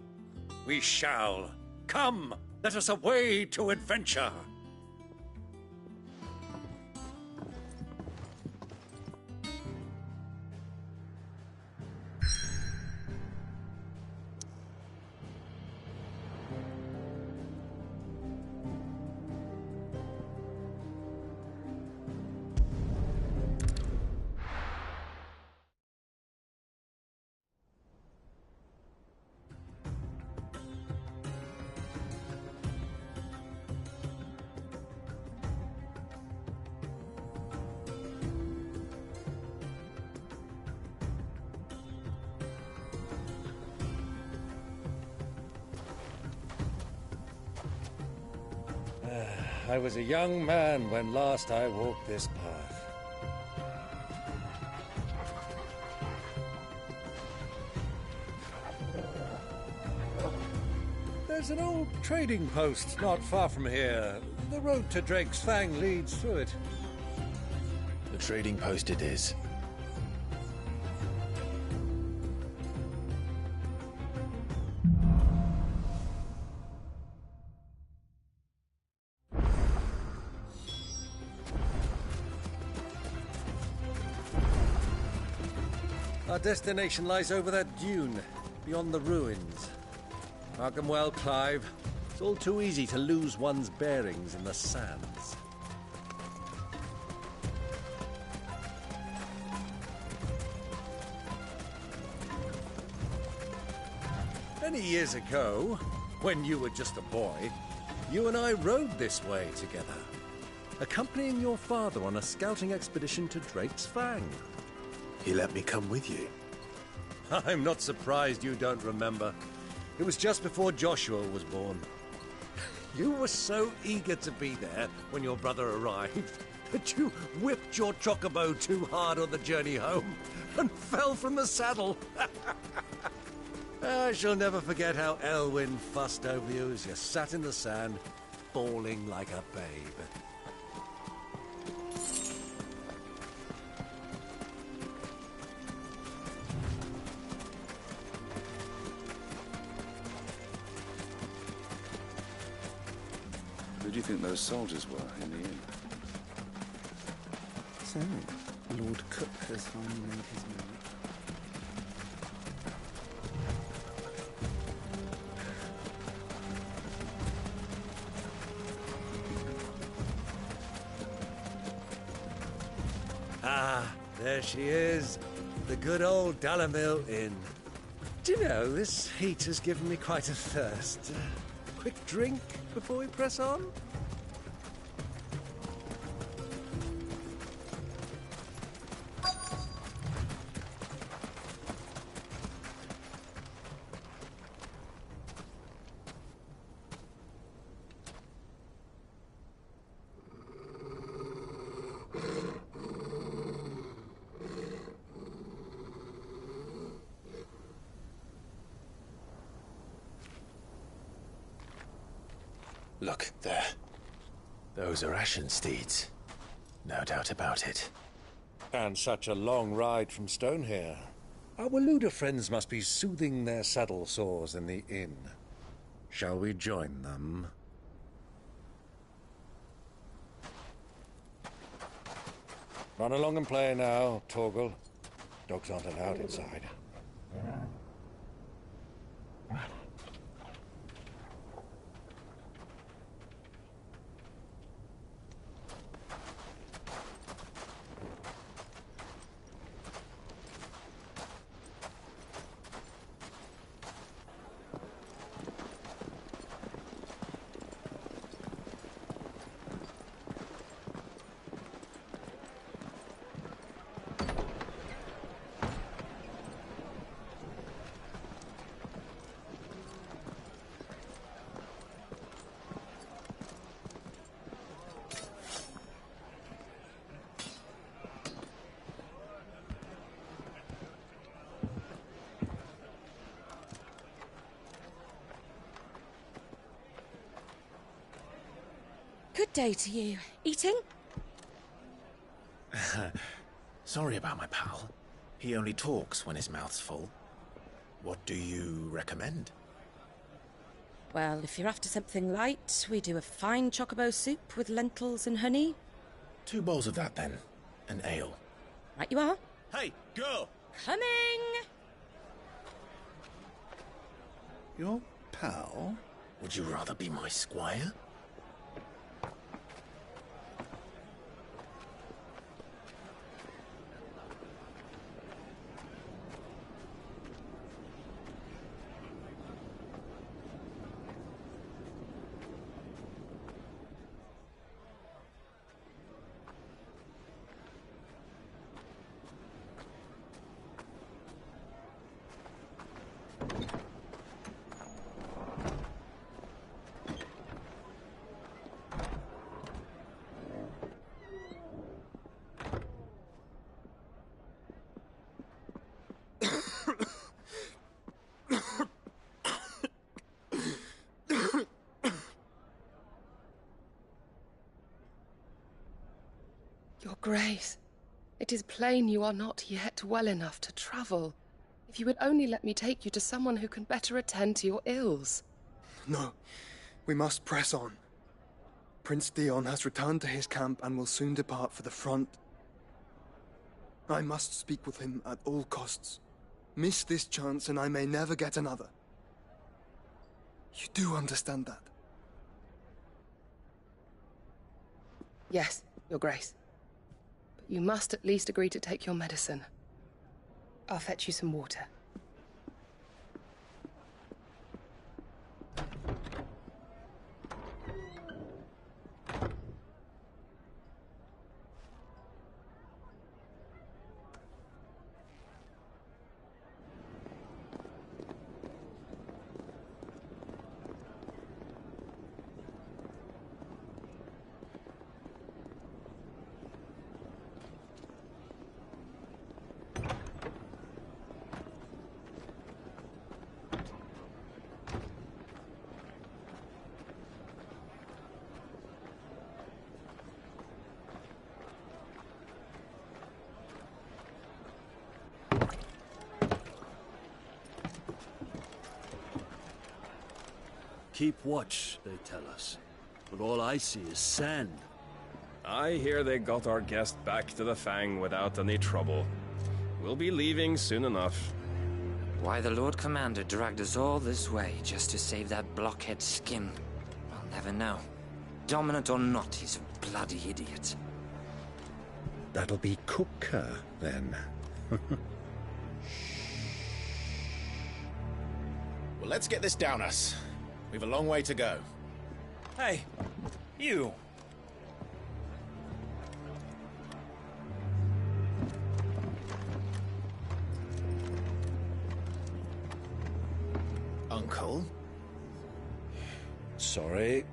We shall. Come, let us away to adventure. I was a young man when last I walked this path. There's an old trading post not far from here. The road to Drake's Fang leads through it. The trading post it is. Our destination lies over that dune, beyond the ruins. Mark 'em well, Clive. It's all too easy to lose one's bearings in the sands. Many years ago, when you were just a boy, you and I rode this way together, accompanying your father on a scouting expedition to Drake's Fang. He let me come with you. I'm not surprised you don't remember. It was just before Joshua was born. You were so eager to be there when your brother arrived that you whipped your chocobo too hard on the journey home and fell from the saddle. I shall never forget how Elwyn fussed over you as you sat in the sand, bawling like a babe. Who do you think those soldiers were in the inn? So, Lord Cook has finally made his move. Ah, there she is. The good old Dalamil Inn. Do you know, this heat has given me quite a thirst. Quick drink before we press on? Look, there. Those are Ashen steeds. No doubt about it. And such a long ride from Stonehere. Our Waluda friends must be soothing their saddle sores in the inn. Shall we join them? Run along and play now, Torgal. Dogs aren't allowed inside. Good day to you. Eating? Sorry about my pal. He only talks when his mouth's full. What do you recommend? Well, if you're after something light, we do a fine chocobo soup with lentils and honey. 2 bowls of that, then. An ale. Right you are. Hey, girl! Coming! Your pal? Would you rather be my squire? Your Grace, it is plain you are not yet well enough to travel. If you would only let me take you to someone who can better attend to your ills. No, we must press on. Prince Dion has returned to his camp and will soon depart for the front. I must speak with him at all costs. Miss this chance and I may never get another. You do understand that? Yes, Your Grace. But you must at least agree to take your medicine. I'll fetch you some water. Keep watch, they tell us. But all I see is sand. I hear they got our guest back to the Fang without any trouble. We'll be leaving soon enough. Why the Lord Commander dragged us all this way just to save that blockhead's skin, I'll never know. Dominant or not, he's a bloody idiot. That'll be Cooker, then. Well, let's get this down us. We've a long way to go. Hey, you! Uncle? Sorry.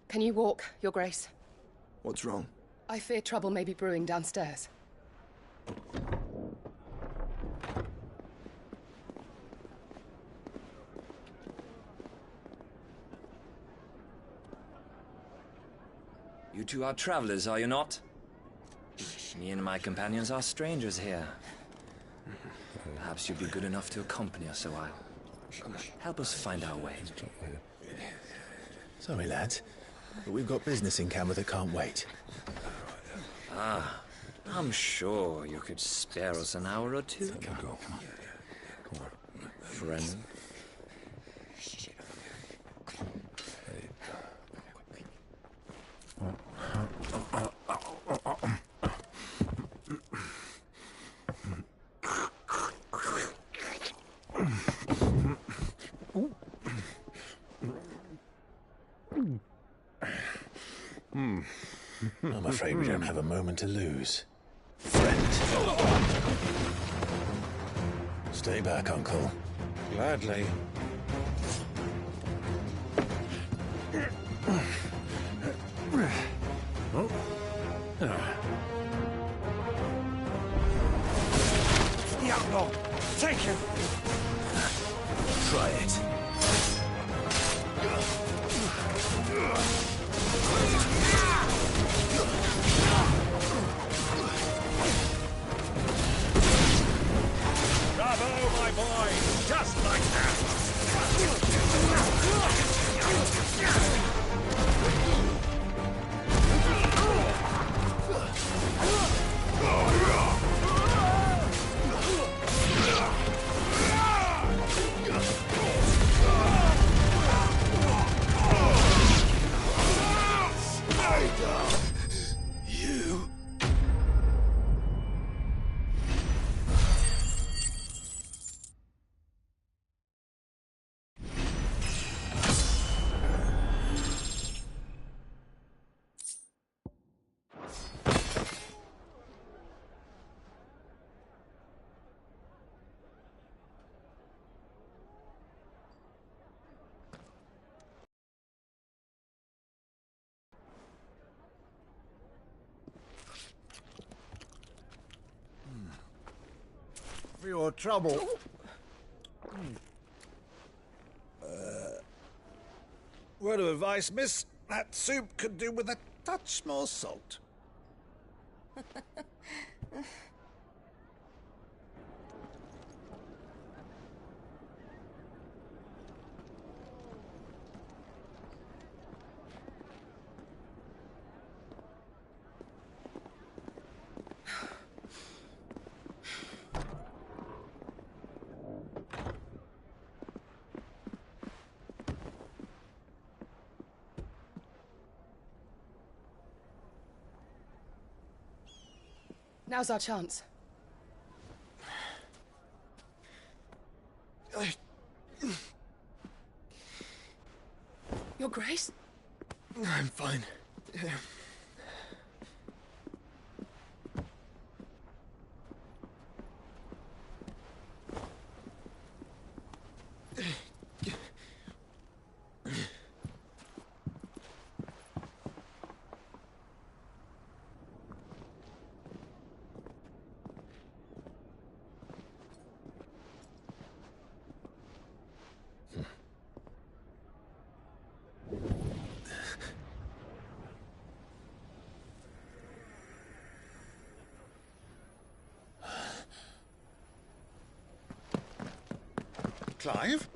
Can you walk, Your Grace? What's wrong? I fear trouble may be brewing downstairs. You two are travelers, are you not? Me and my companions are strangers here. Perhaps you'd be good enough to accompany us a while. Help us find our way. Sorry, lads, but we've got business in camera that can't wait. Ah, I'm sure you could spare us an hour or two. Come on. Friend. I'm afraid we don't have a moment to lose. Friend. Stay back, Uncle. Gladly. The outlaw! Take him! Try it. Bravo, my boy! Just like your trouble. Word of advice, miss. That soup could do with a touch more salt. Now's our chance. Your Grace? I'm fine. Clive?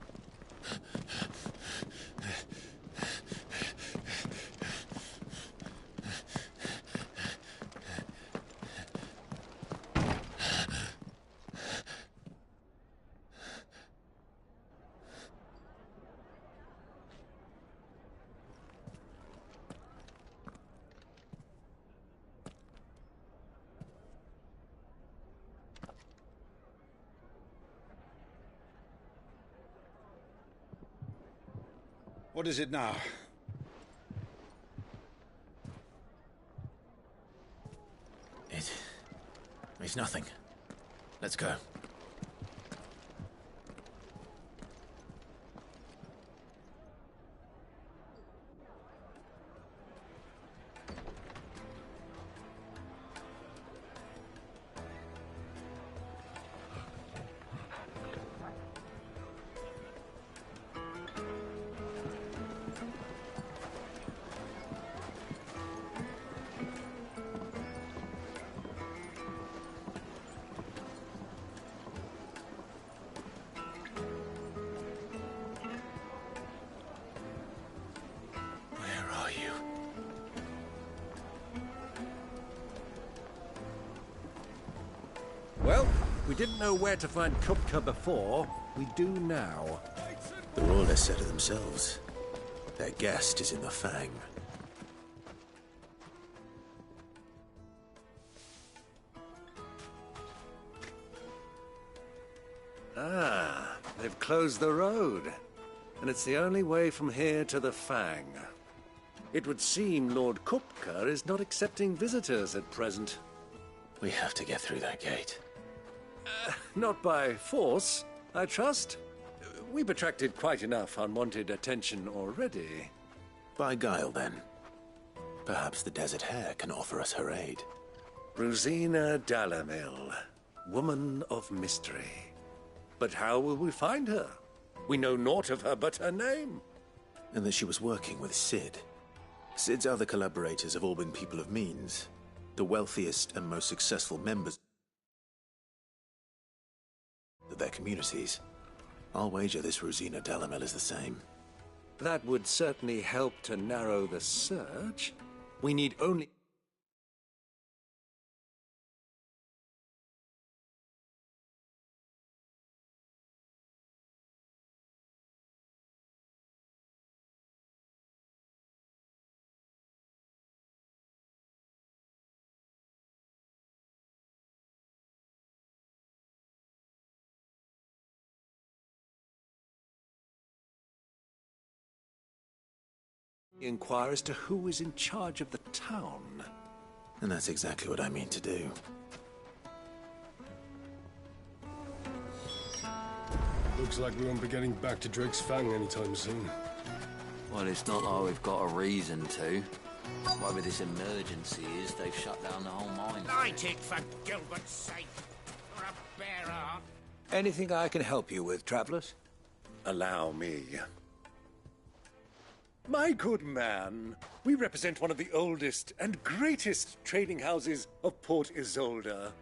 What is it now? It's nothing. Let's go. Well, we didn't know where to find Kupka before. We do now. The Royalists said it themselves. Their guest is in the Fang. Ah, they've closed the road. And it's the only way from here to the Fang. It would seem Lord Kupka is not accepting visitors at present. We have to get through that gate. Not by force, I trust. We've attracted quite enough unwanted attention already. By guile, then. Perhaps the Desert Hare can offer us her aid. Rosina Dalamil, woman of mystery. But how will we find her? We know naught of her but her name. And that she was working with Sid. Sid's other collaborators have all been people of means. The wealthiest and most successful members of their communities. I'll wager this Rosina Dalamil is the same. That would certainly help to narrow the search. We need only... inquire as to who is in charge of the town. And that's exactly what I mean to do. Looks like we won't be getting back to Drake's Fang anytime soon. Well, it's not like we've got a reason to. Whatever this emergency is, they've shut down the whole mine. I take for Gilbert's sake. For a bare heart. Anything I can help you with, travelers? Allow me. My good man, we represent one of the oldest and greatest trading houses of Port Isolde.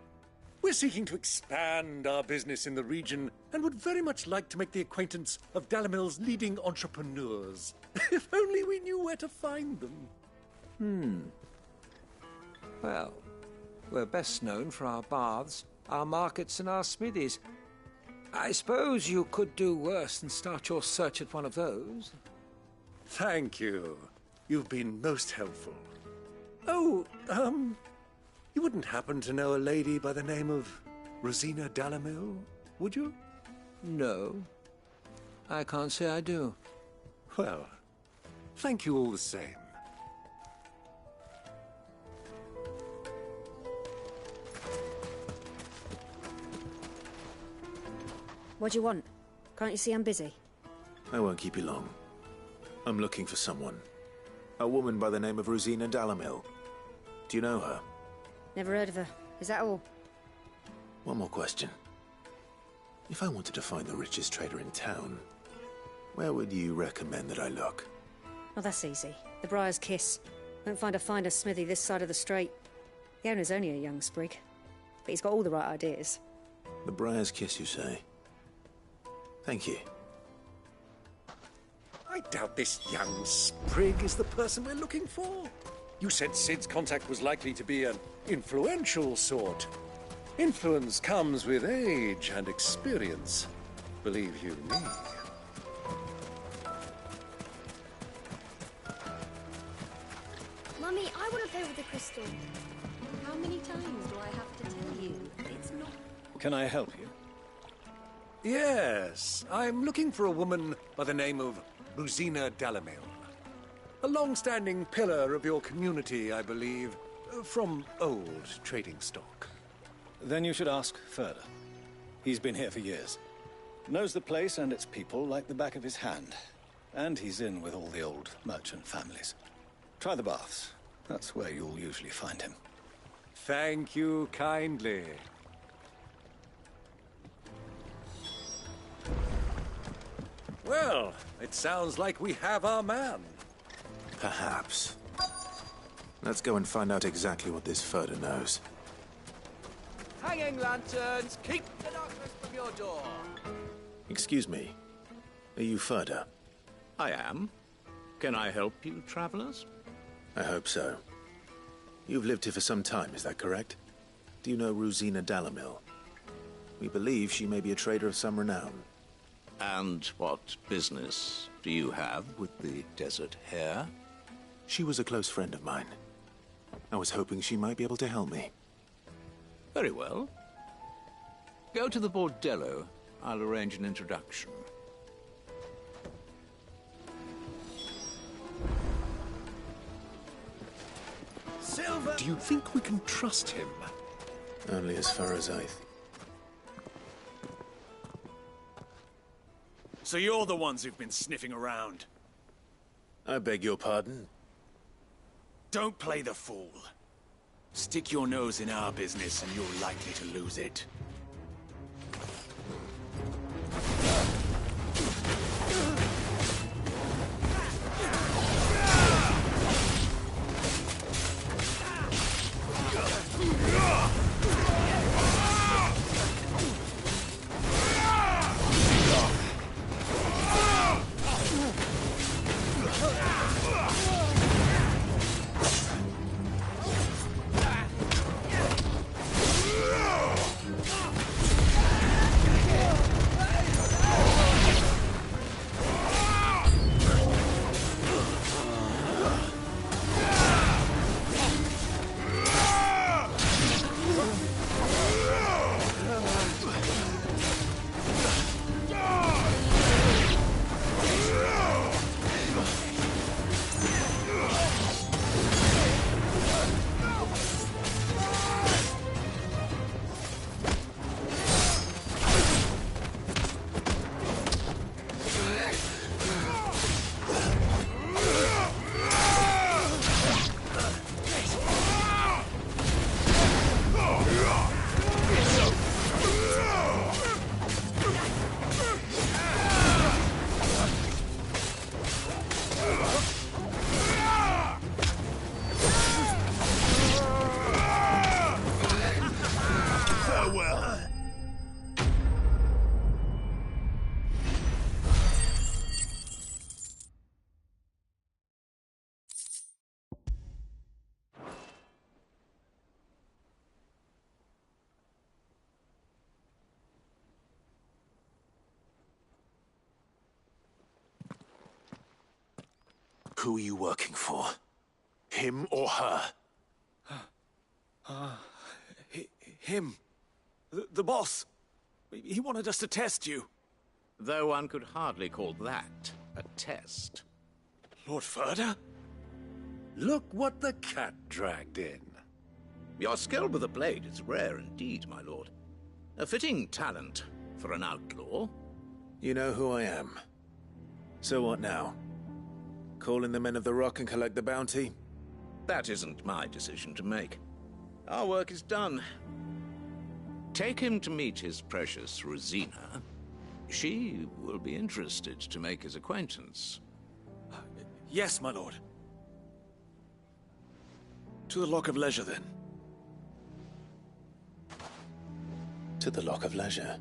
We're seeking to expand our business in the region and would very much like to make the acquaintance of Dalamil's leading entrepreneurs. If only we knew where to find them. Well, we're best known for our baths, our markets, and our smithies. I suppose you could do worse than start your search at one of those. Thank you. You've been most helpful. Oh, you wouldn't happen to know a lady by the name of Rosina Dalamil, would you? No. I can't say I do. Well, thank you all the same. What do you want? Can't you see I'm busy? I won't keep you long. I'm looking for someone. A woman by the name of Rosina Dalamil. Do you know her? Never heard of her. Is that all? One more question. If I wanted to find the richest trader in town, where would you recommend that I look? Oh, that's easy. The Briar's Kiss. Won't find a finer smithy this side of the strait. The owner's only a young sprig, but he's got all the right ideas. The Briar's Kiss, you say? Thank you. I doubt this young sprig is the person we're looking for. You said Sid's contact was likely to be an influential sort. Influence comes with age and experience, believe you me. Mummy, I want to play with the crystal. How many times do I have to tell you? It's not... Can I help you? Yes, I'm looking for a woman by the name of Rosina Dalamil. A long-standing pillar of your community, I believe, from old trading stock. Then you should ask further. He's been here for years. Knows the place and its people like the back of his hand. And he's in with all the old merchant families. Try the baths. That's where you'll usually find him. Thank you kindly. Well, it sounds like we have our man. Perhaps. Let's go and find out exactly what this Furder knows. Hanging lanterns, keep the darkness from your door. Excuse me. Are you Furder? I am. Can I help you, travelers? I hope so. You've lived here for some time, is that correct? Do you know Rosina Dalamil? We believe she may be a trader of some renown. And what business do you have with the desert hare? She was a close friend of mine. I was hoping she might be able to help me. Very well. Go to the bordello. I'll arrange an introduction. Silver! Do you think we can trust him? Only as far as I think. So you're the ones who've been sniffing around. I beg your pardon? Don't play the fool. Stick your nose in our business and you're likely to lose it. Who are you working for? Him or her? Him. The boss. He wanted us to test you. Though one could hardly call that a test. Lord Ferda? Look what the cat dragged in. Your skill with the blade is rare indeed, my lord. A fitting talent for an outlaw. You know who I am. So what now? Call in the Men of the Rock and collect the bounty? That isn't my decision to make. Our work is done. Take him to meet his precious Rosina. She will be interested to make his acquaintance. Yes, my lord. To the Lock of Leisure, then. To the Lock of Leisure.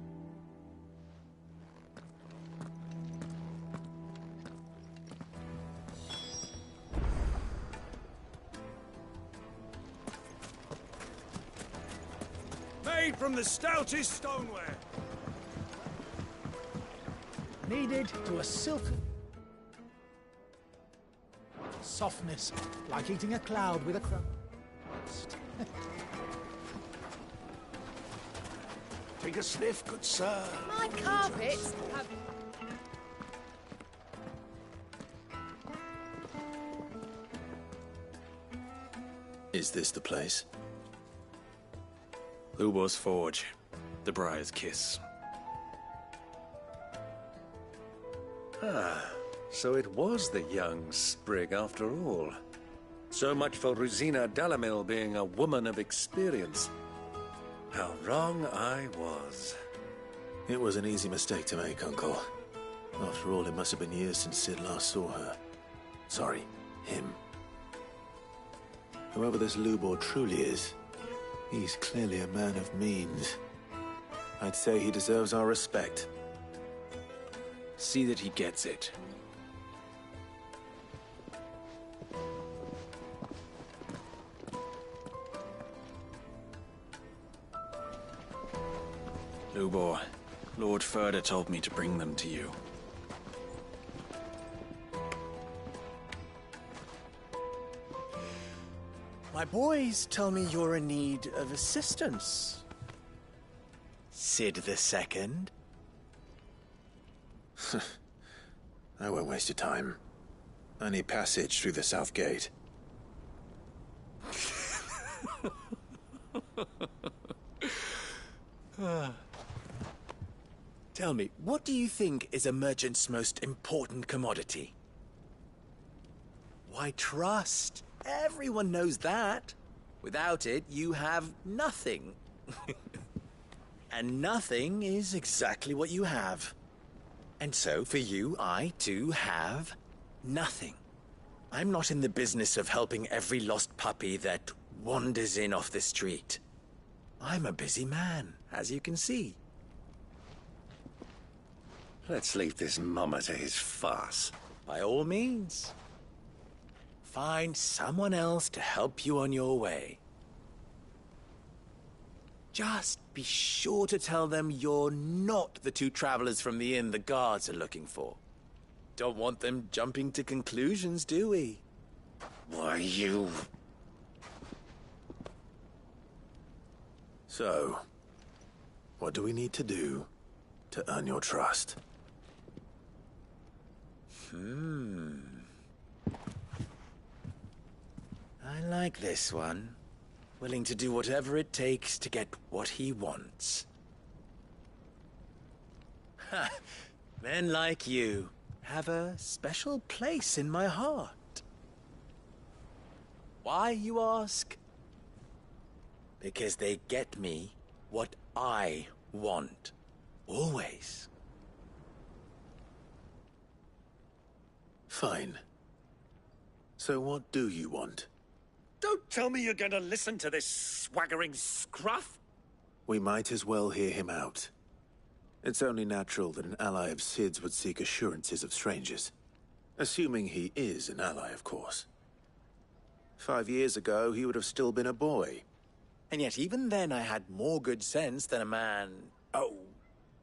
Made from the stoutest stoneware. Kneaded to a silken softness, like eating a cloud with a crumb. Take a sniff, good sir. My carpets have... Is this the place? Lubor's Forge. The Briar's Kiss. Ah, so it was the young sprig after all. So much for Rosina Dalamil being a woman of experience. How wrong I was. It was an easy mistake to make, Uncle. After all, it must have been years since Sid last saw her. Sorry, him. Whoever this Lubor truly is, he's clearly a man of means. I'd say he deserves our respect. See that he gets it. Lubor, Lord Ferda told me to bring them to you. My boys tell me you're in need of assistance. Sid the Second. I won't waste your time. I need passage through the south gate. Tell me, what do you think is a merchant's most important commodity? Why, trust. Everyone knows that. Without it, you have nothing. And nothing is exactly what you have. And so, for you, I, too, have nothing. I'm not in the business of helping every lost puppy that wanders in off the street. I'm a busy man, as you can see. Let's leave this mummer to his farce. By all means. Find someone else to help you on your way. Just be sure to tell them you're not the two travelers from the inn the guards are looking for. Don't want them jumping to conclusions, do we? Why, you... So, what do we need to do to earn your trust? I like this one. Willing to do whatever it takes to get what he wants. Ha! Men like you have a special place in my heart. Why, you ask? Because they get me what I want. Always. Fine. So what do you want? Don't tell me you're going to listen to this swaggering scruff! We might as well hear him out. It's only natural that an ally of Sid's would seek assurances of strangers. Assuming he is an ally, of course. 5 years ago, he would have still been a boy. And yet even then I had more good sense than a man...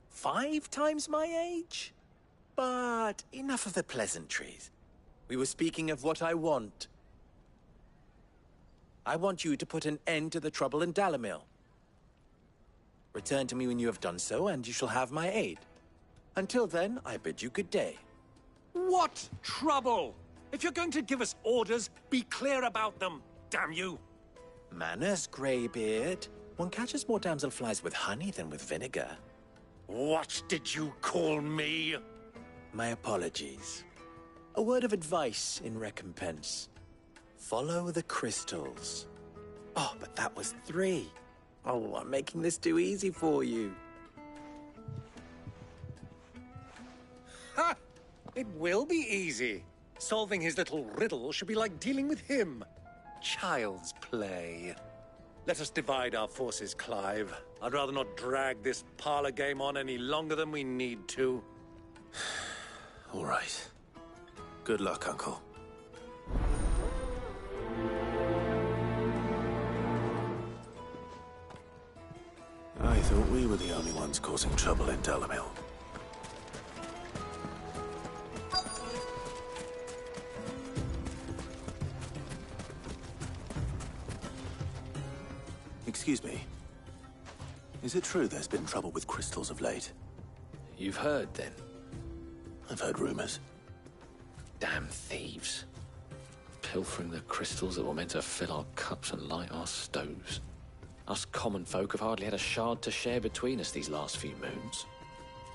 5 times my age? But enough of the pleasantries. We were speaking of what I want. I want you to put an end to the trouble in Dalamil. Return to me when you have done so, and you shall have my aid. Until then, I bid you good day. What trouble? If you're going to give us orders, be clear about them, damn you! Manners, Greybeard. One catches more damselflies with honey than with vinegar. What did you call me? My apologies. A word of advice in recompense. Follow the crystals. Oh, but that was 3. Oh, I'm making this too easy for you. Ha! It will be easy. Solving his little riddle should be like dealing with him. Child's play. Let us divide our forces, Clive. I'd rather not drag this parlor game on any longer than we need to. All right. Good luck, Uncle. I thought we were the only ones causing trouble in Dalamil. Excuse me. Is it true there's been trouble with crystals of late? You've heard, then? I've heard rumors. Damn thieves. Pilfering the crystals that were meant to fill our cups and light our stoves. Us common folk have hardly had a shard to share between us these last few moons.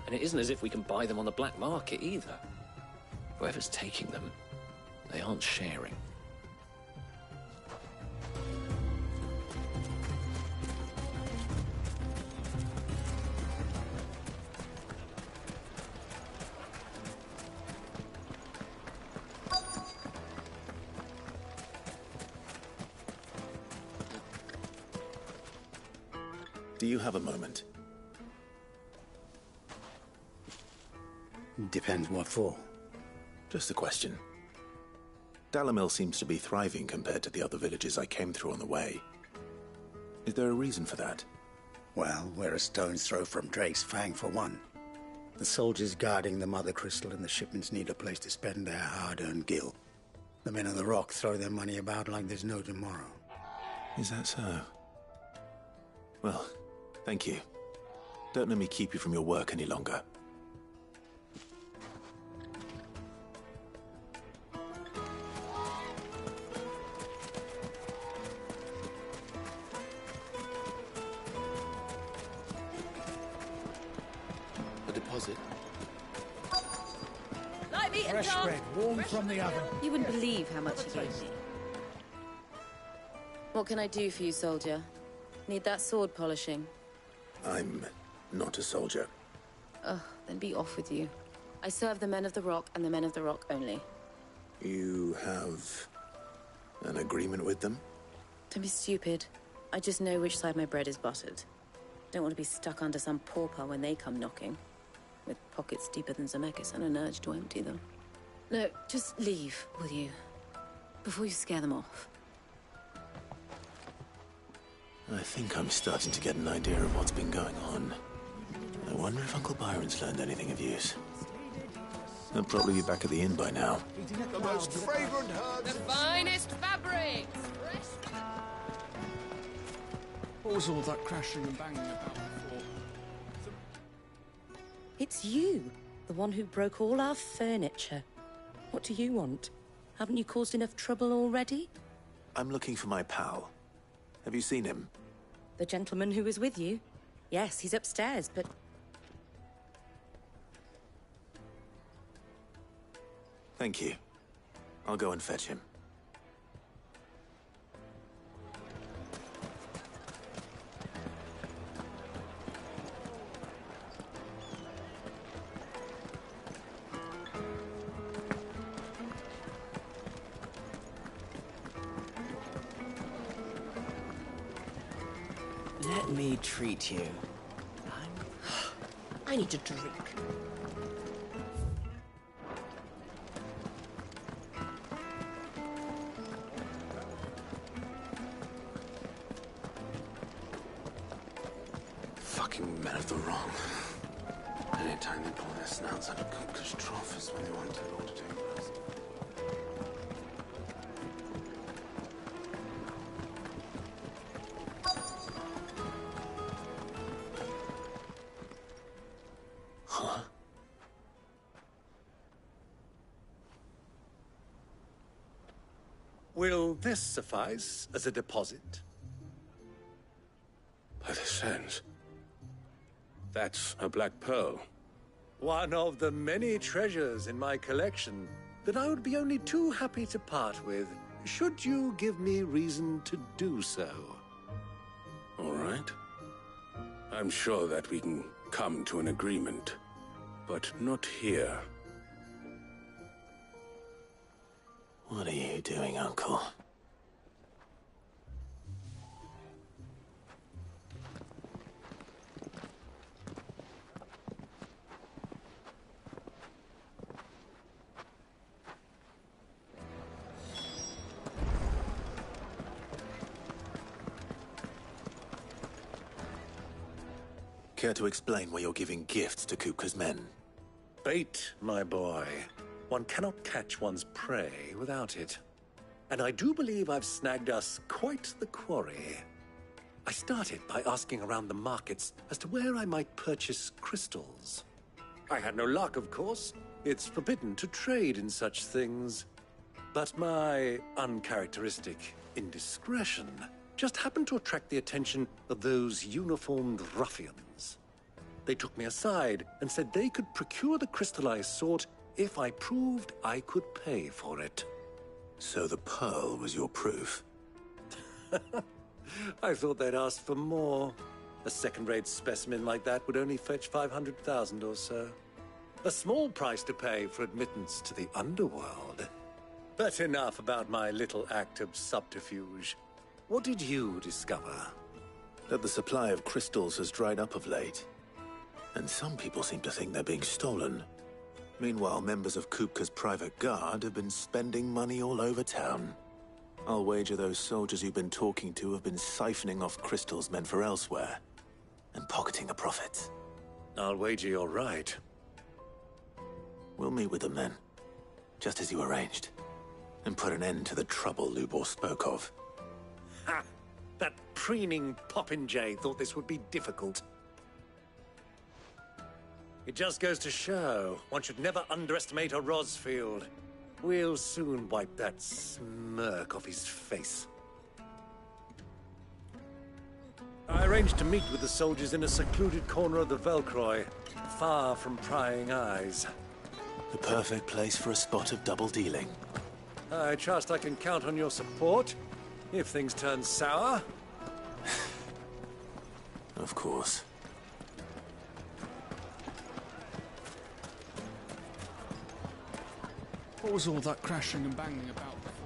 And it isn't as if we can buy them on the black market either. Whoever's taking them, they aren't sharing. Do you have a moment? Depends what for. Just a question. Dalamil seems to be thriving compared to the other villages I came through on the way. Is there a reason for that? Well, we're a stone's throw from Drake's Fang, for one. The soldiers guarding the Mother Crystal and the shipments need a place to spend their hard-earned gil. The men of the Rock throw their money about like there's no tomorrow. Is that so? Well, thank you. Don't let me keep you from your work any longer. A deposit? Light me and Fresh bread, warm from the oven. You wouldn't believe how much he gave me. What can I do for you, soldier? Need that sword polishing? I'm not a soldier. Ugh, then be off with you. I serve the men of the Rock and the men of the Rock only. You have an agreement with them? Don't be stupid. I just know which side my bread is buttered. Don't want to be stuck under some pauper when they come knocking. With pockets deeper than Zemeckis and an urge to empty them. No, just leave, will you? Before you scare them off. I think I'm starting to get an idea of what's been going on. I wonder if Uncle Byron's learned anything of use. They'll probably be back at the inn by now. The most fragrant herbs. The finest fabrics. What was all that crashing and banging about before? It's you, the one who broke all our furniture. What do you want? Haven't you caused enough trouble already? I'm looking for my pal. Have you seen him? The gentleman who was with you? Yes, he's upstairs, but... Thank you. I'll go and fetch him. Let me treat you. I need a drink. Fucking men of the wrong. Anytime they pull their snouts out of Cook's trough is when they want the law to take place. Will this suffice as a deposit? By the sands. That's a black pearl. One of the many treasures in my collection that I would be only too happy to part with, should you give me reason to do so. All right. I'm sure that we can come to an agreement, but not here. What are you doing, Uncle? Care to explain why you're giving gifts to Kupka's men? Bait, my boy. One cannot catch one's prey without it. And I do believe I've snagged us quite the quarry. I started by asking around the markets as to where I might purchase crystals. I had no luck, of course. It's forbidden to trade in such things. But my uncharacteristic indiscretion just happened to attract the attention of those uniformed ruffians. They took me aside and said they could procure the crystal I sought if I proved I could pay for it. So the pearl was your proof? I thought they'd ask for more. A second-rate specimen like that would only fetch 500,000 or so. A small price to pay for admittance to the underworld. But enough about my little act of subterfuge. What did you discover? That the supply of crystals has dried up of late. And some people seem to think they're being stolen. Meanwhile, members of Kupka's private guard have been spending money all over town. I'll wager those soldiers you've been talking to have been siphoning off crystals meant for elsewhere, and pocketing the profits. I'll wager you're right. We'll meet with them then, just as you arranged, and put an end to the trouble Lubor spoke of. Ha! That preening popinjay thought this would be difficult. It just goes to show, one should never underestimate a Rosfield. We'll soon wipe that smirk off his face. I arranged to meet with the soldiers in a secluded corner of the Velcroy, far from prying eyes. The perfect place for a spot of double dealing. I trust I can count on your support, if things turn sour. Of course. What was all that crashing and banging about before?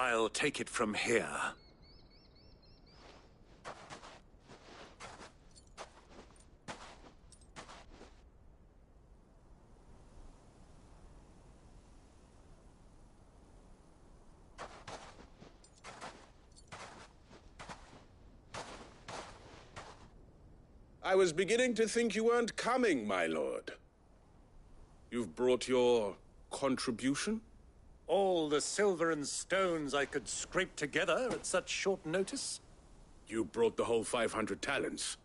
I'll take it from here. I was beginning to think you weren't coming, my lord. You've brought your contribution? All the silver and stones I could scrape together at such short notice? You brought the whole 500 talents.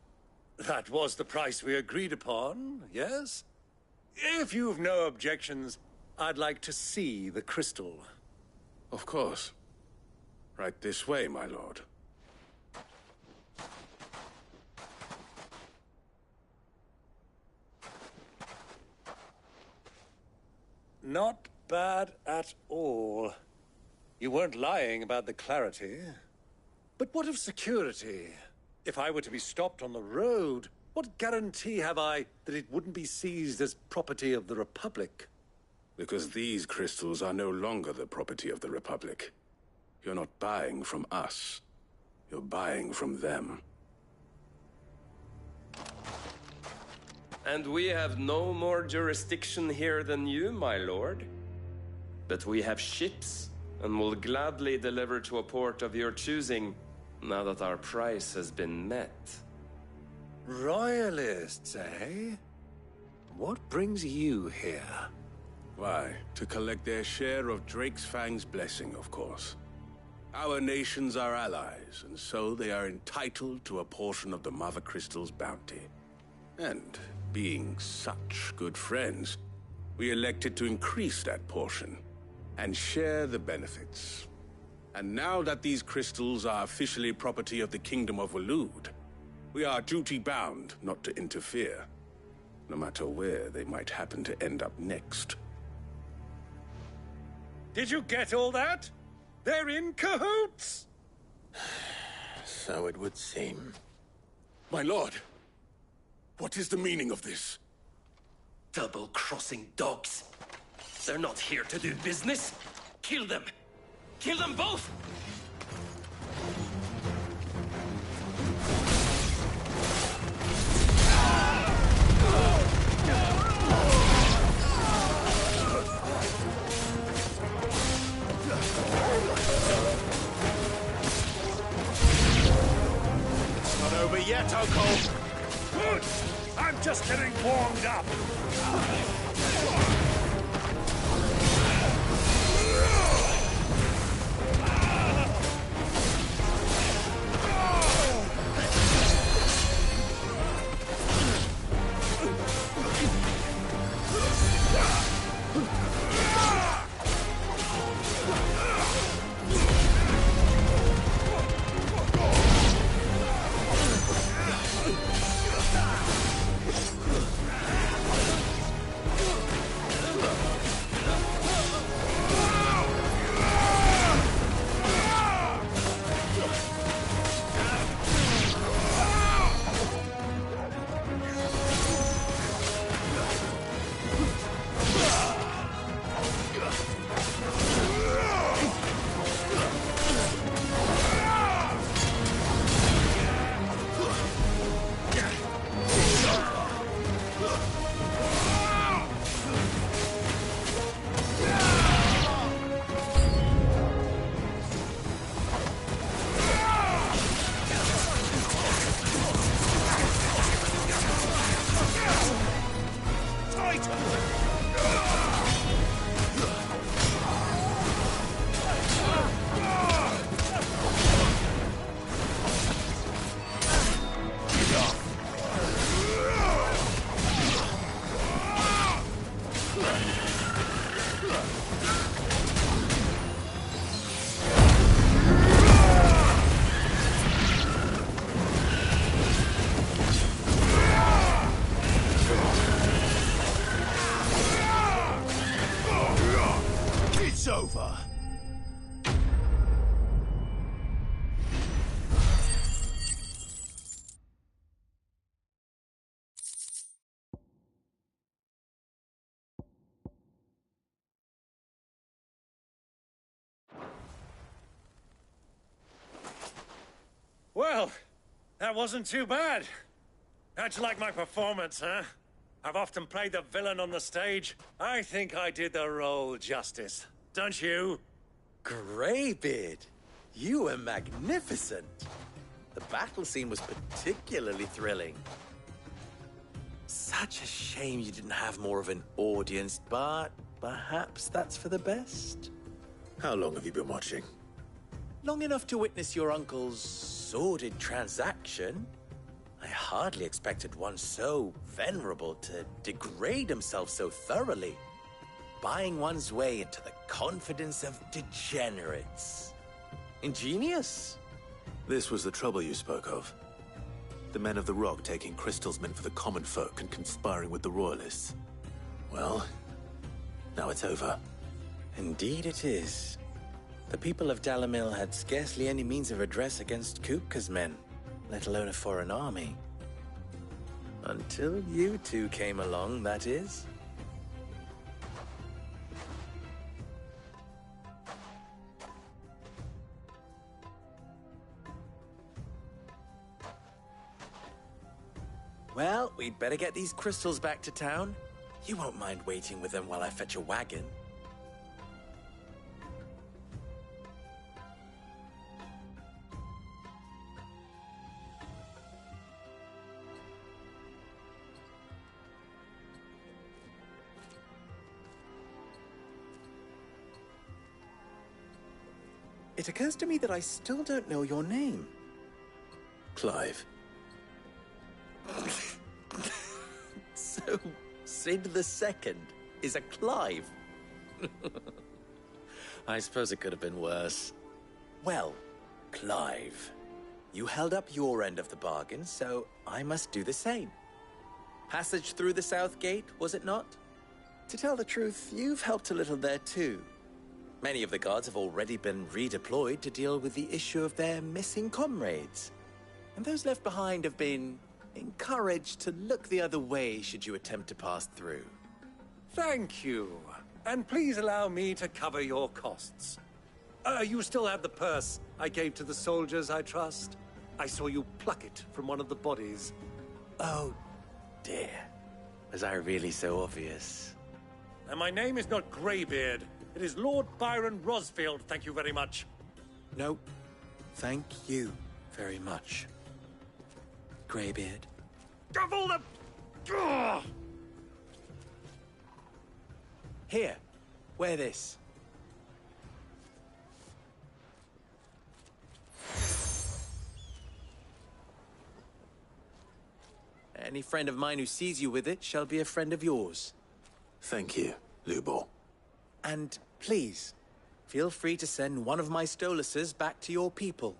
That was the price we agreed upon, yes? If you've no objections, I'd like to see the crystal. Of course. Right this way, my lord. Not bad at all. You weren't lying about the clarity. But what of security? If I were to be stopped on the road, what guarantee have I that it wouldn't be seized as property of the Republic? Because these crystals are no longer the property of the Republic. You're not buying from us. You're buying from them. And we have no more jurisdiction here than you, my lord. But we have ships, and will gladly deliver to a port of your choosing, now that our price has been met. Royalists, eh? What brings you here? Why, to collect their share of Drake's Fang's blessing, of course. Our nations are allies, and so they are entitled to a portion of the Mother Crystal's bounty. And being such good friends, we elected to increase that portion and share the benefits. And now that these crystals are officially property of the Kingdom of Waloed, we are duty-bound not to interfere, no matter where they might happen to end up next. Did you get all that? They're in cahoots! So it would seem. My lord, what is the meaning of this? Double-crossing dogs. They're not here to do business. Kill them! Kill them both! Not over yet, Uncle! Good! I'm just getting warmed up! Well, that wasn't too bad. How'd you like my performance, huh? I've often played the villain on the stage. I think I did the role justice. Don't you? Greybeard, you were magnificent. The battle scene was particularly thrilling. Such a shame you didn't have more of an audience, but perhaps that's for the best. How long have you been watching? Long enough to witness your uncle's sordid transaction. I hardly expected one so venerable to degrade himself so thoroughly, buying one's way into the confidence of degenerates. Ingenious. This was the trouble you spoke of. The men of the Rock taking crystals meant for the common folk and conspiring with the Royalists. Well, now it's over. Indeed it is. The people of Dalamil had scarcely any means of redress against Kupka's men, let alone a foreign army. Until you two came along, that is. Well, we'd better get these crystals back to town. You won't mind waiting with them while I fetch a wagon. It occurs to me that I still don't know your name. Clive. So, Sid the Second is a Clive? I suppose it could have been worse. Well, Clive, you held up your end of the bargain, so I must do the same. Passage through the South Gate, was it not? To tell the truth, you've helped a little there too. Many of the guards have already been redeployed to deal with the issue of their missing comrades. And those left behind have been encouraged to look the other way should you attempt to pass through. Thank you. And please allow me to cover your costs. You still have the purse I gave to the soldiers, I trust? I saw you pluck it from one of the bodies. Oh, dear. Was I really so obvious? And my name is not Greybeard. It is Lord Byron Rosfield, thank you very much. No, thank you very much, Greybeard. Of all the... Ugh! Here, wear this. Any friend of mine who sees you with it shall be a friend of yours. Thank you, Lubor. And please, feel free to send one of my Stoluses back to your people.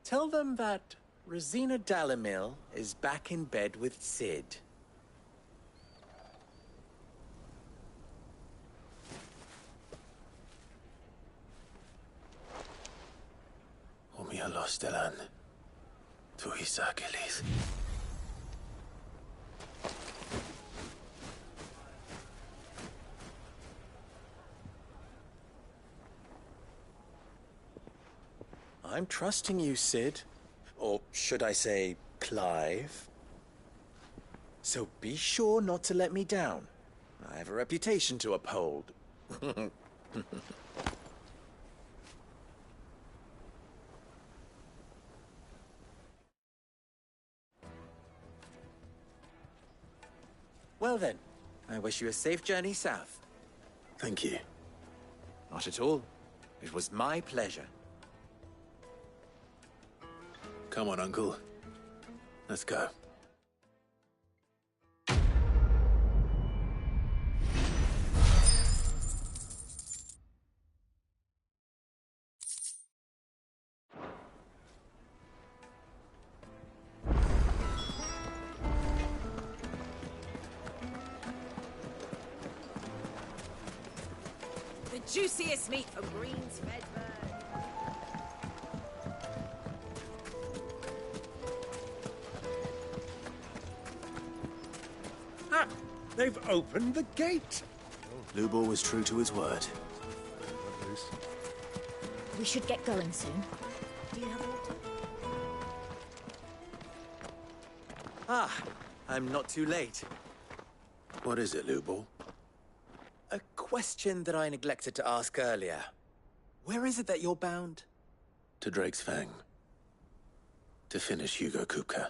Tell them that Rosina Dalamil is back in bed with Sid. Omia los Delan. Tu Isakelis. I'm trusting you, Sid. Or should I say, Clive. So be sure not to let me down. I have a reputation to uphold. Well then, I wish you a safe journey south. Thank you. Not at all. It was my pleasure. Come on, Uncle. Let's go. The juiciest meat from Green's fed bird. Ah! They've opened the gate! Lubor was true to his word. We should get going soon. Do you have water? Ah, I'm not too late. What is it, Lubor? A question that I neglected to ask earlier. Where is it that you're bound? To Drake's Fang. To finish Hugo Kupka.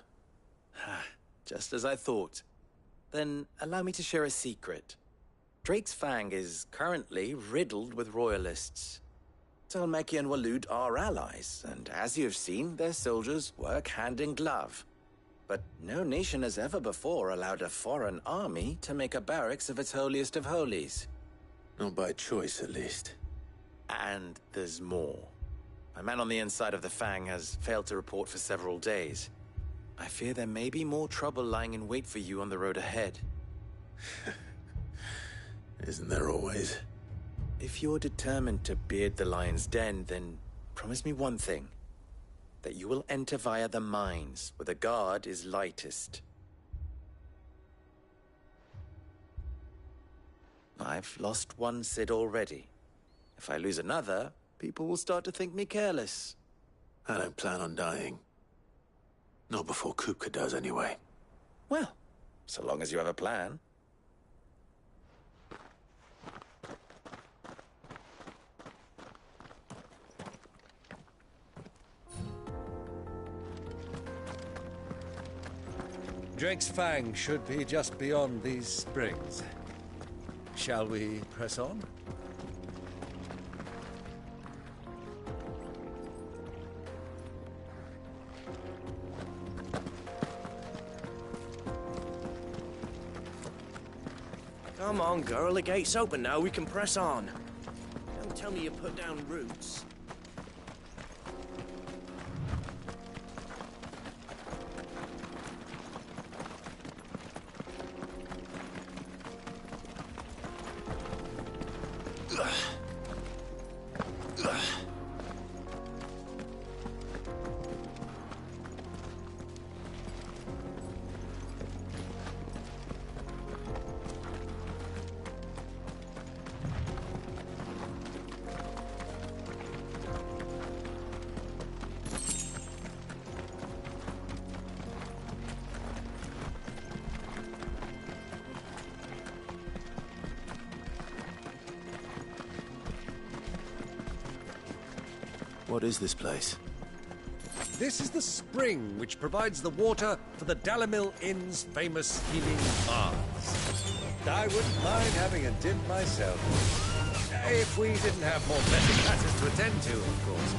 Just as I thought. Then allow me to share a secret. Drake's Fang is currently riddled with royalists. Talmeki and Walud are allies, and as you've seen, their soldiers work hand in glove. But no nation has ever before allowed a foreign army to make a barracks of its holiest of holies. Not by choice, at least. And there's more. My man on the inside of the Fang has failed to report for several days. I fear there may be more trouble lying in wait for you on the road ahead. Isn't there always? If you're determined to beard the lion's den, then promise me one thing. That you will enter via the mines, where the guard is lightest. I've lost one Cid already. If I lose another, people will start to think me careless. I don't plan on dying. Not before Kupka does, anyway. Well, so long as you have a plan. Drake's Fang should be just beyond these springs. Shall we press on? Come on, girl, the gate's open now, we can press on. Don't tell me you put down roots. What is this place? This is the spring which provides the water for the Dalamil Inn's famous healing baths. I wouldn't mind having a dip myself. If we didn't have more pressing matters to attend to, of course.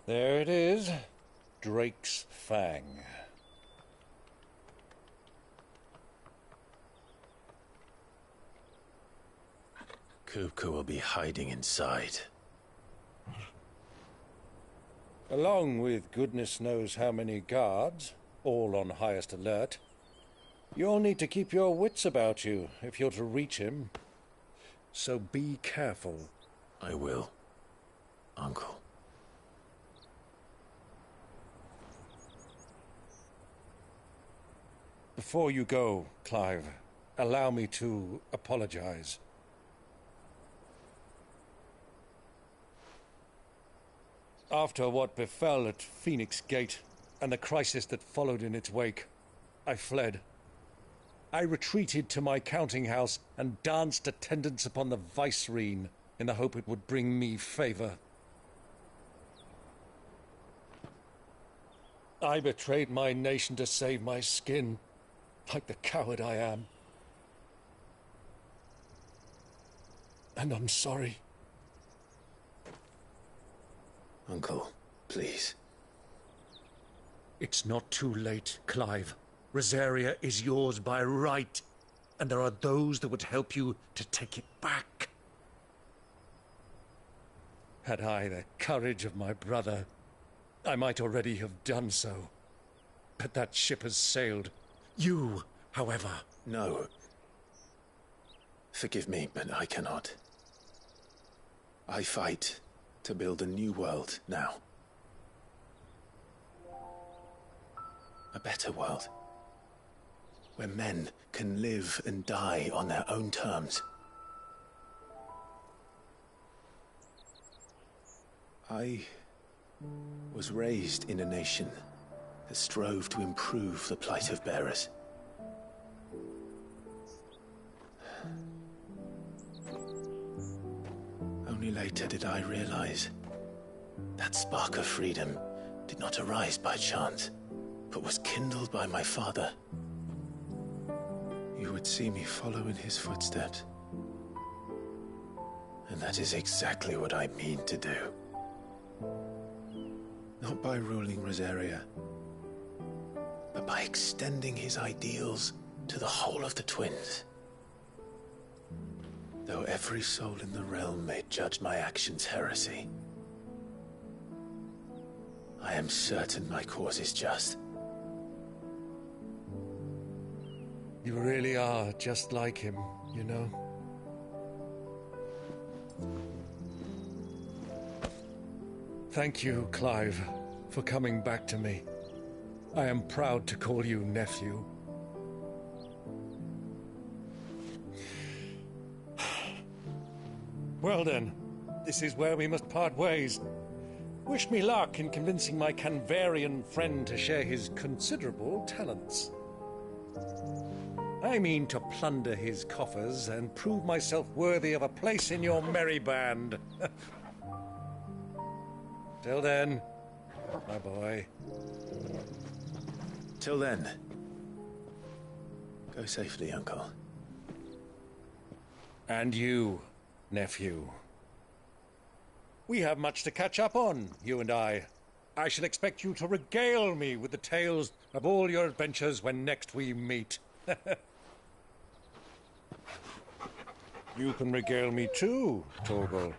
There it is, Drake's Fang. Kupka will be hiding inside. Along with goodness knows how many guards, all on highest alert. You'll need to keep your wits about you if you're to reach him. So be careful. I will, Uncle. Before you go, Clive, allow me to apologize. After what befell at Phoenix Gate and the crisis that followed in its wake, I fled. I retreated to my counting house and danced attendance upon the vicereine in the hope it would bring me favor. I betrayed my nation to save my skin, like the coward I am. And I'm sorry. Uncle, please. It's not too late, Clive. Rosaria is yours by right, and there are those that would help you to take it back. Had I the courage of my brother, I might already have done so. But that ship has sailed. You, however... No. Forgive me, but I cannot. I fight to build a new world now. A better world. Where men can live and die on their own terms. I was raised in a nation that strove to improve the plight of bearers. Only later did I realize that spark of freedom did not arise by chance, but was kindled by my father. You would see me follow in his footsteps. And that is exactly what I mean to do. Not by ruling Rosaria, but by extending his ideals to the whole of the twins. Though every soul in the realm may judge my actions heresy, I am certain my cause is just. You really are just like him, you know? Thank you, Clive, for coming back to me. I am proud to call you nephew. Well then, this is where we must part ways. Wish me luck in convincing my Canvarian friend to share his considerable talents. I mean to plunder his coffers and prove myself worthy of a place in your merry band. Till then, my boy. Till then, go safely, Uncle. And you, nephew. We have much to catch up on, you and I. I shall expect you to regale me with the tales of all your adventures when next we meet. You can regale me too, Torgal.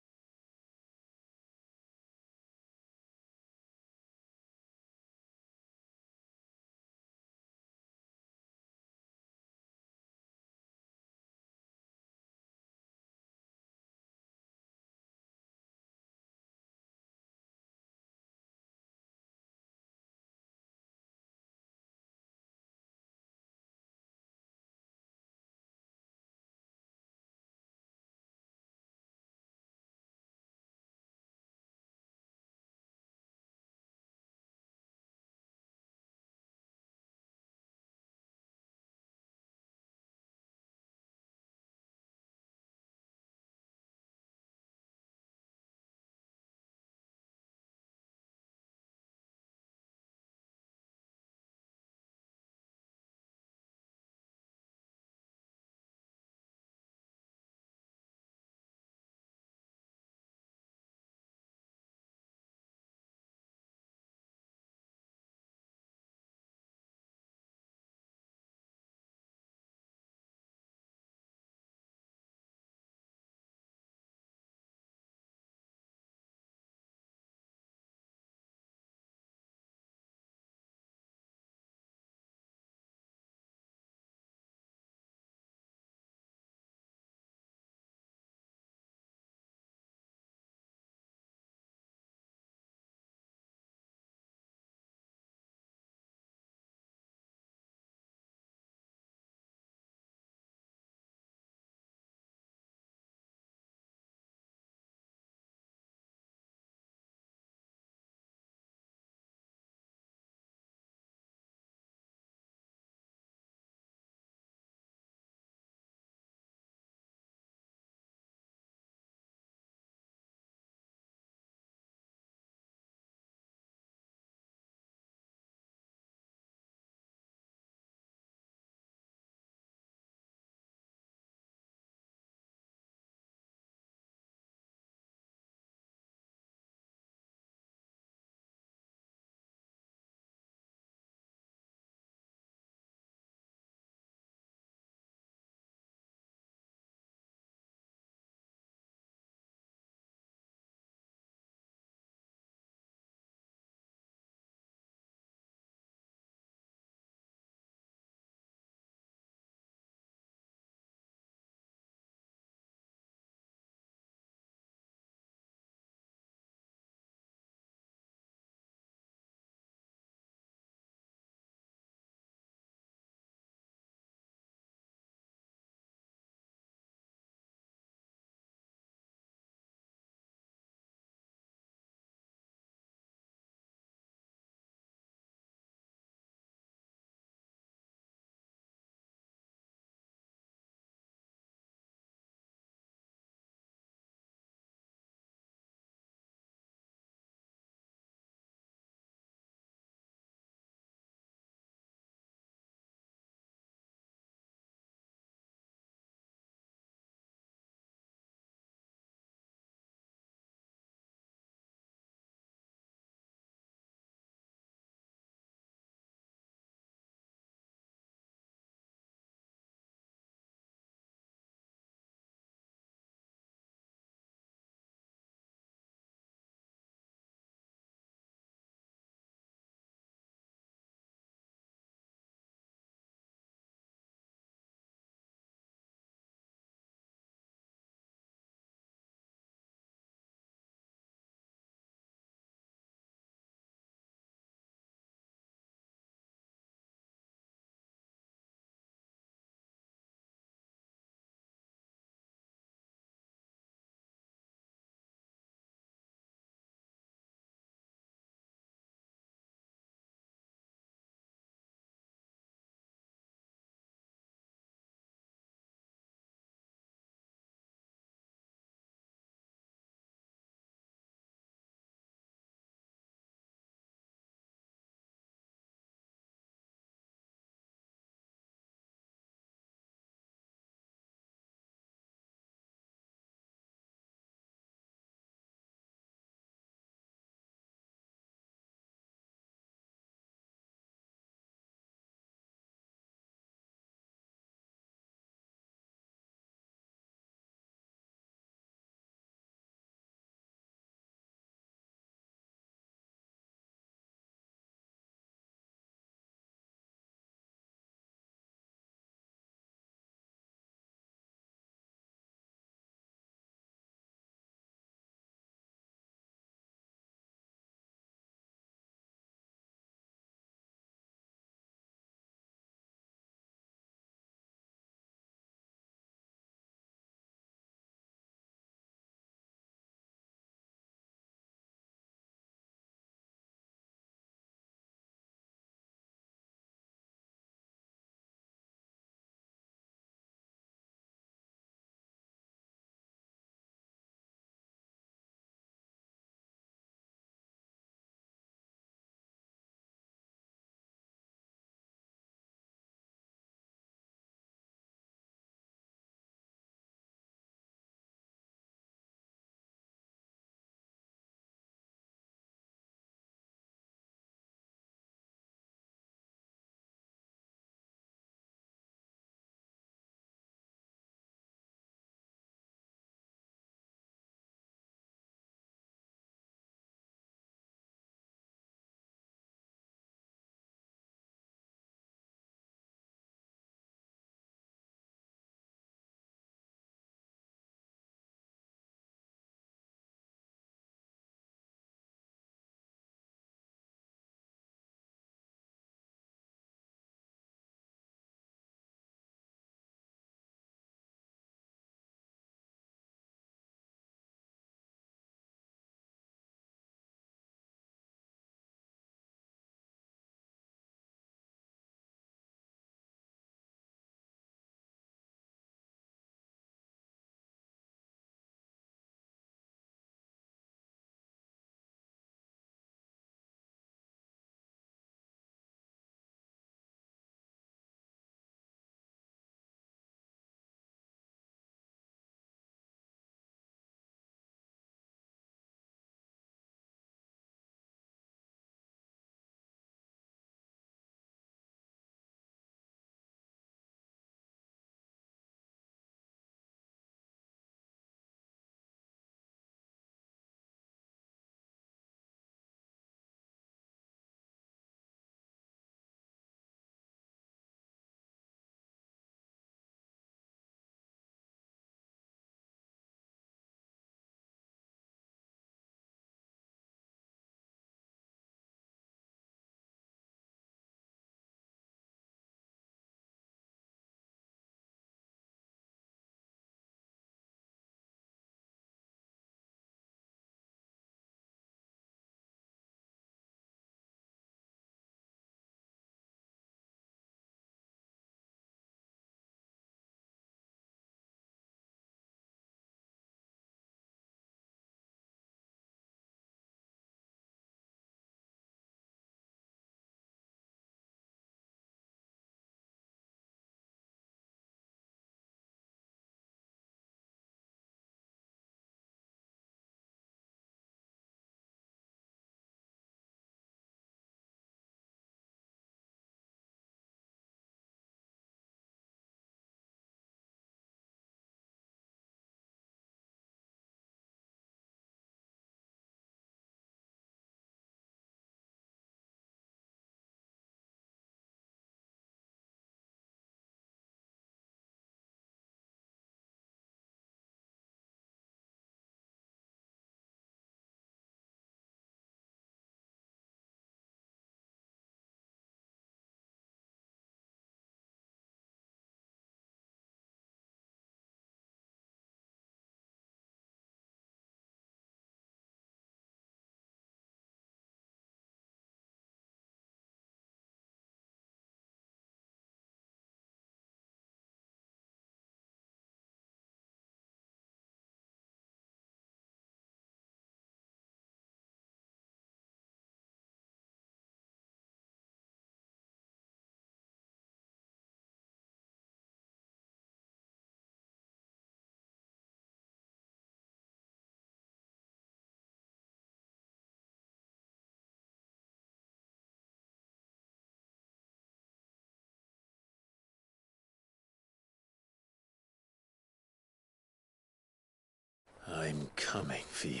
I'm coming for you,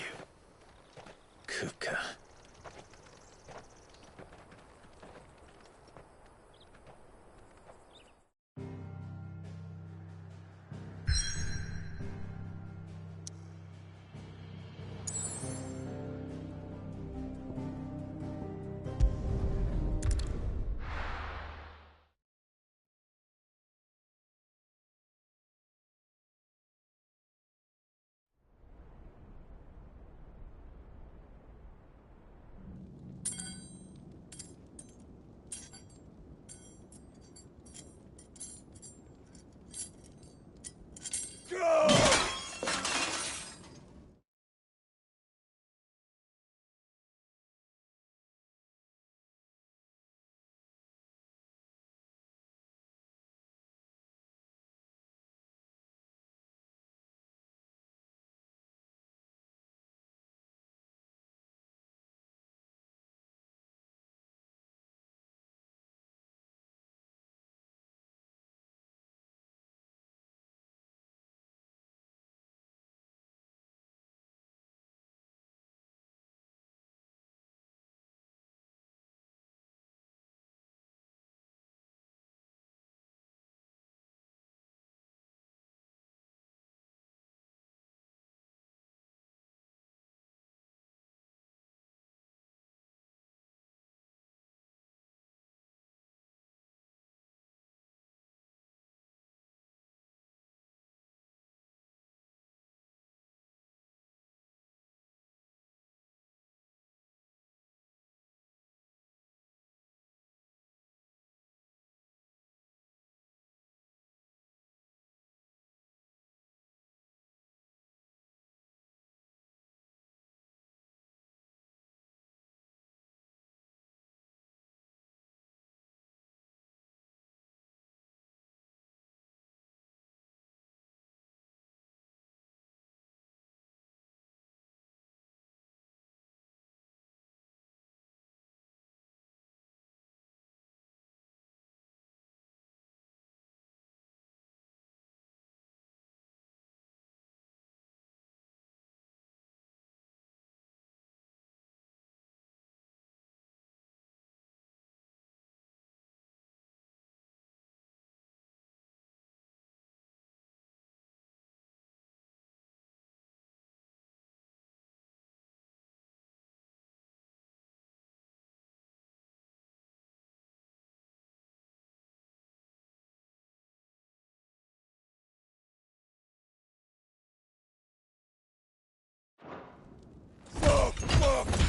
Kuka.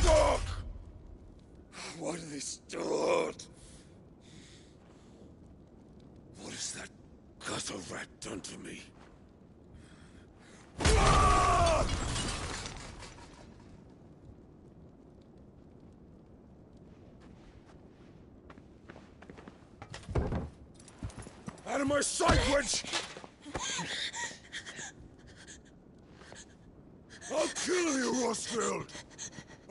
Fuck! Why do they start? What has that gutter rat done to me? Out of my sight, wench! I'll kill you, Rosfield!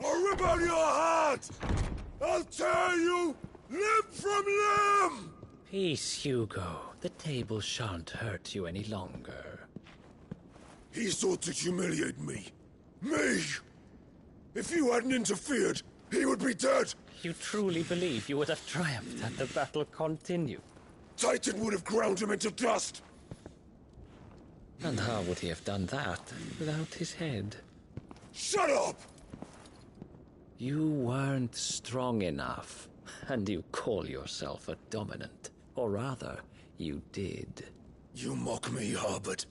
I'll rip out your heart! I'll tear you limb from limb! Peace, Hugo. The table shan't hurt you any longer. He sought to humiliate me. Me! If you hadn't interfered, he would be dead! You truly believe you would have triumphed had the battle continued? Titan would have ground him into dust! And how would he have done that without his head? Shut up! You weren't strong enough, and you call yourself a dominant. Or rather, you did. You mock me, Harbert.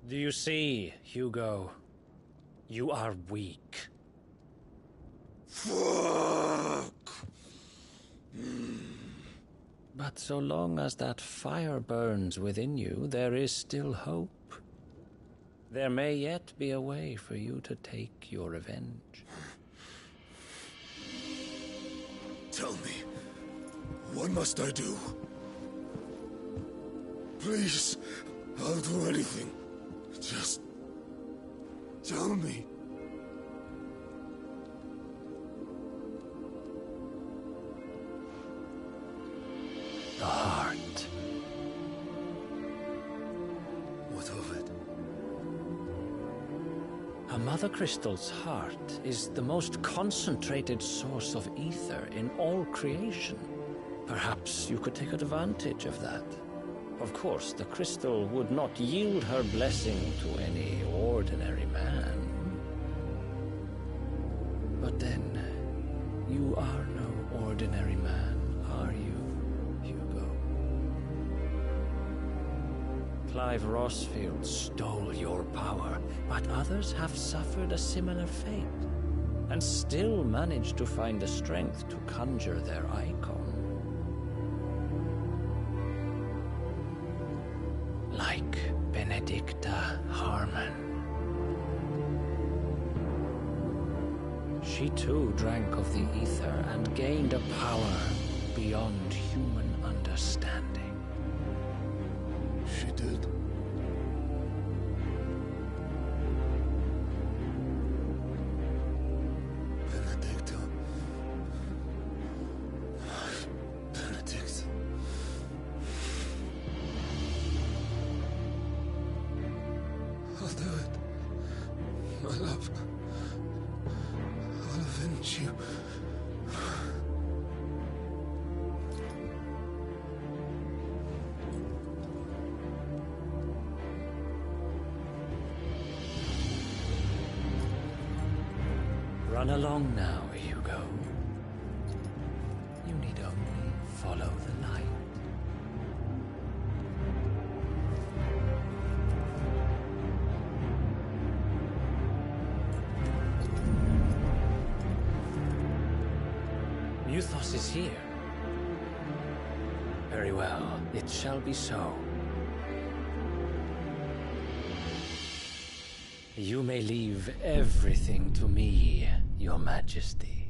Do you see, Hugo? You are weak. Fuck! But so long as that fire burns within you, there is still hope. There may yet be a way for you to take your revenge. Tell me, what must I do? Please, I'll do anything. Just tell me. A Mother Crystal's heart is the most concentrated source of ether in all creation. Perhaps you could take advantage of that. Of course, the crystal would not yield her blessing to any ordinary man. But then, you are no ordinary man, are you, Hugo? Clive Rossfield stole your power, but others have suffered a similar fate, and still managed to find the strength to conjure their icon. Like Benedicta Harmon. She too drank of the ether and gained a power beyond human understanding. She did. Benedicta. Benedict. I'll do it. My love. I'll avenge you. Run along now, Hugo. You need only follow the light. Muthos is here. Very well, it shall be so. You may leave everything to me, Your Majesty.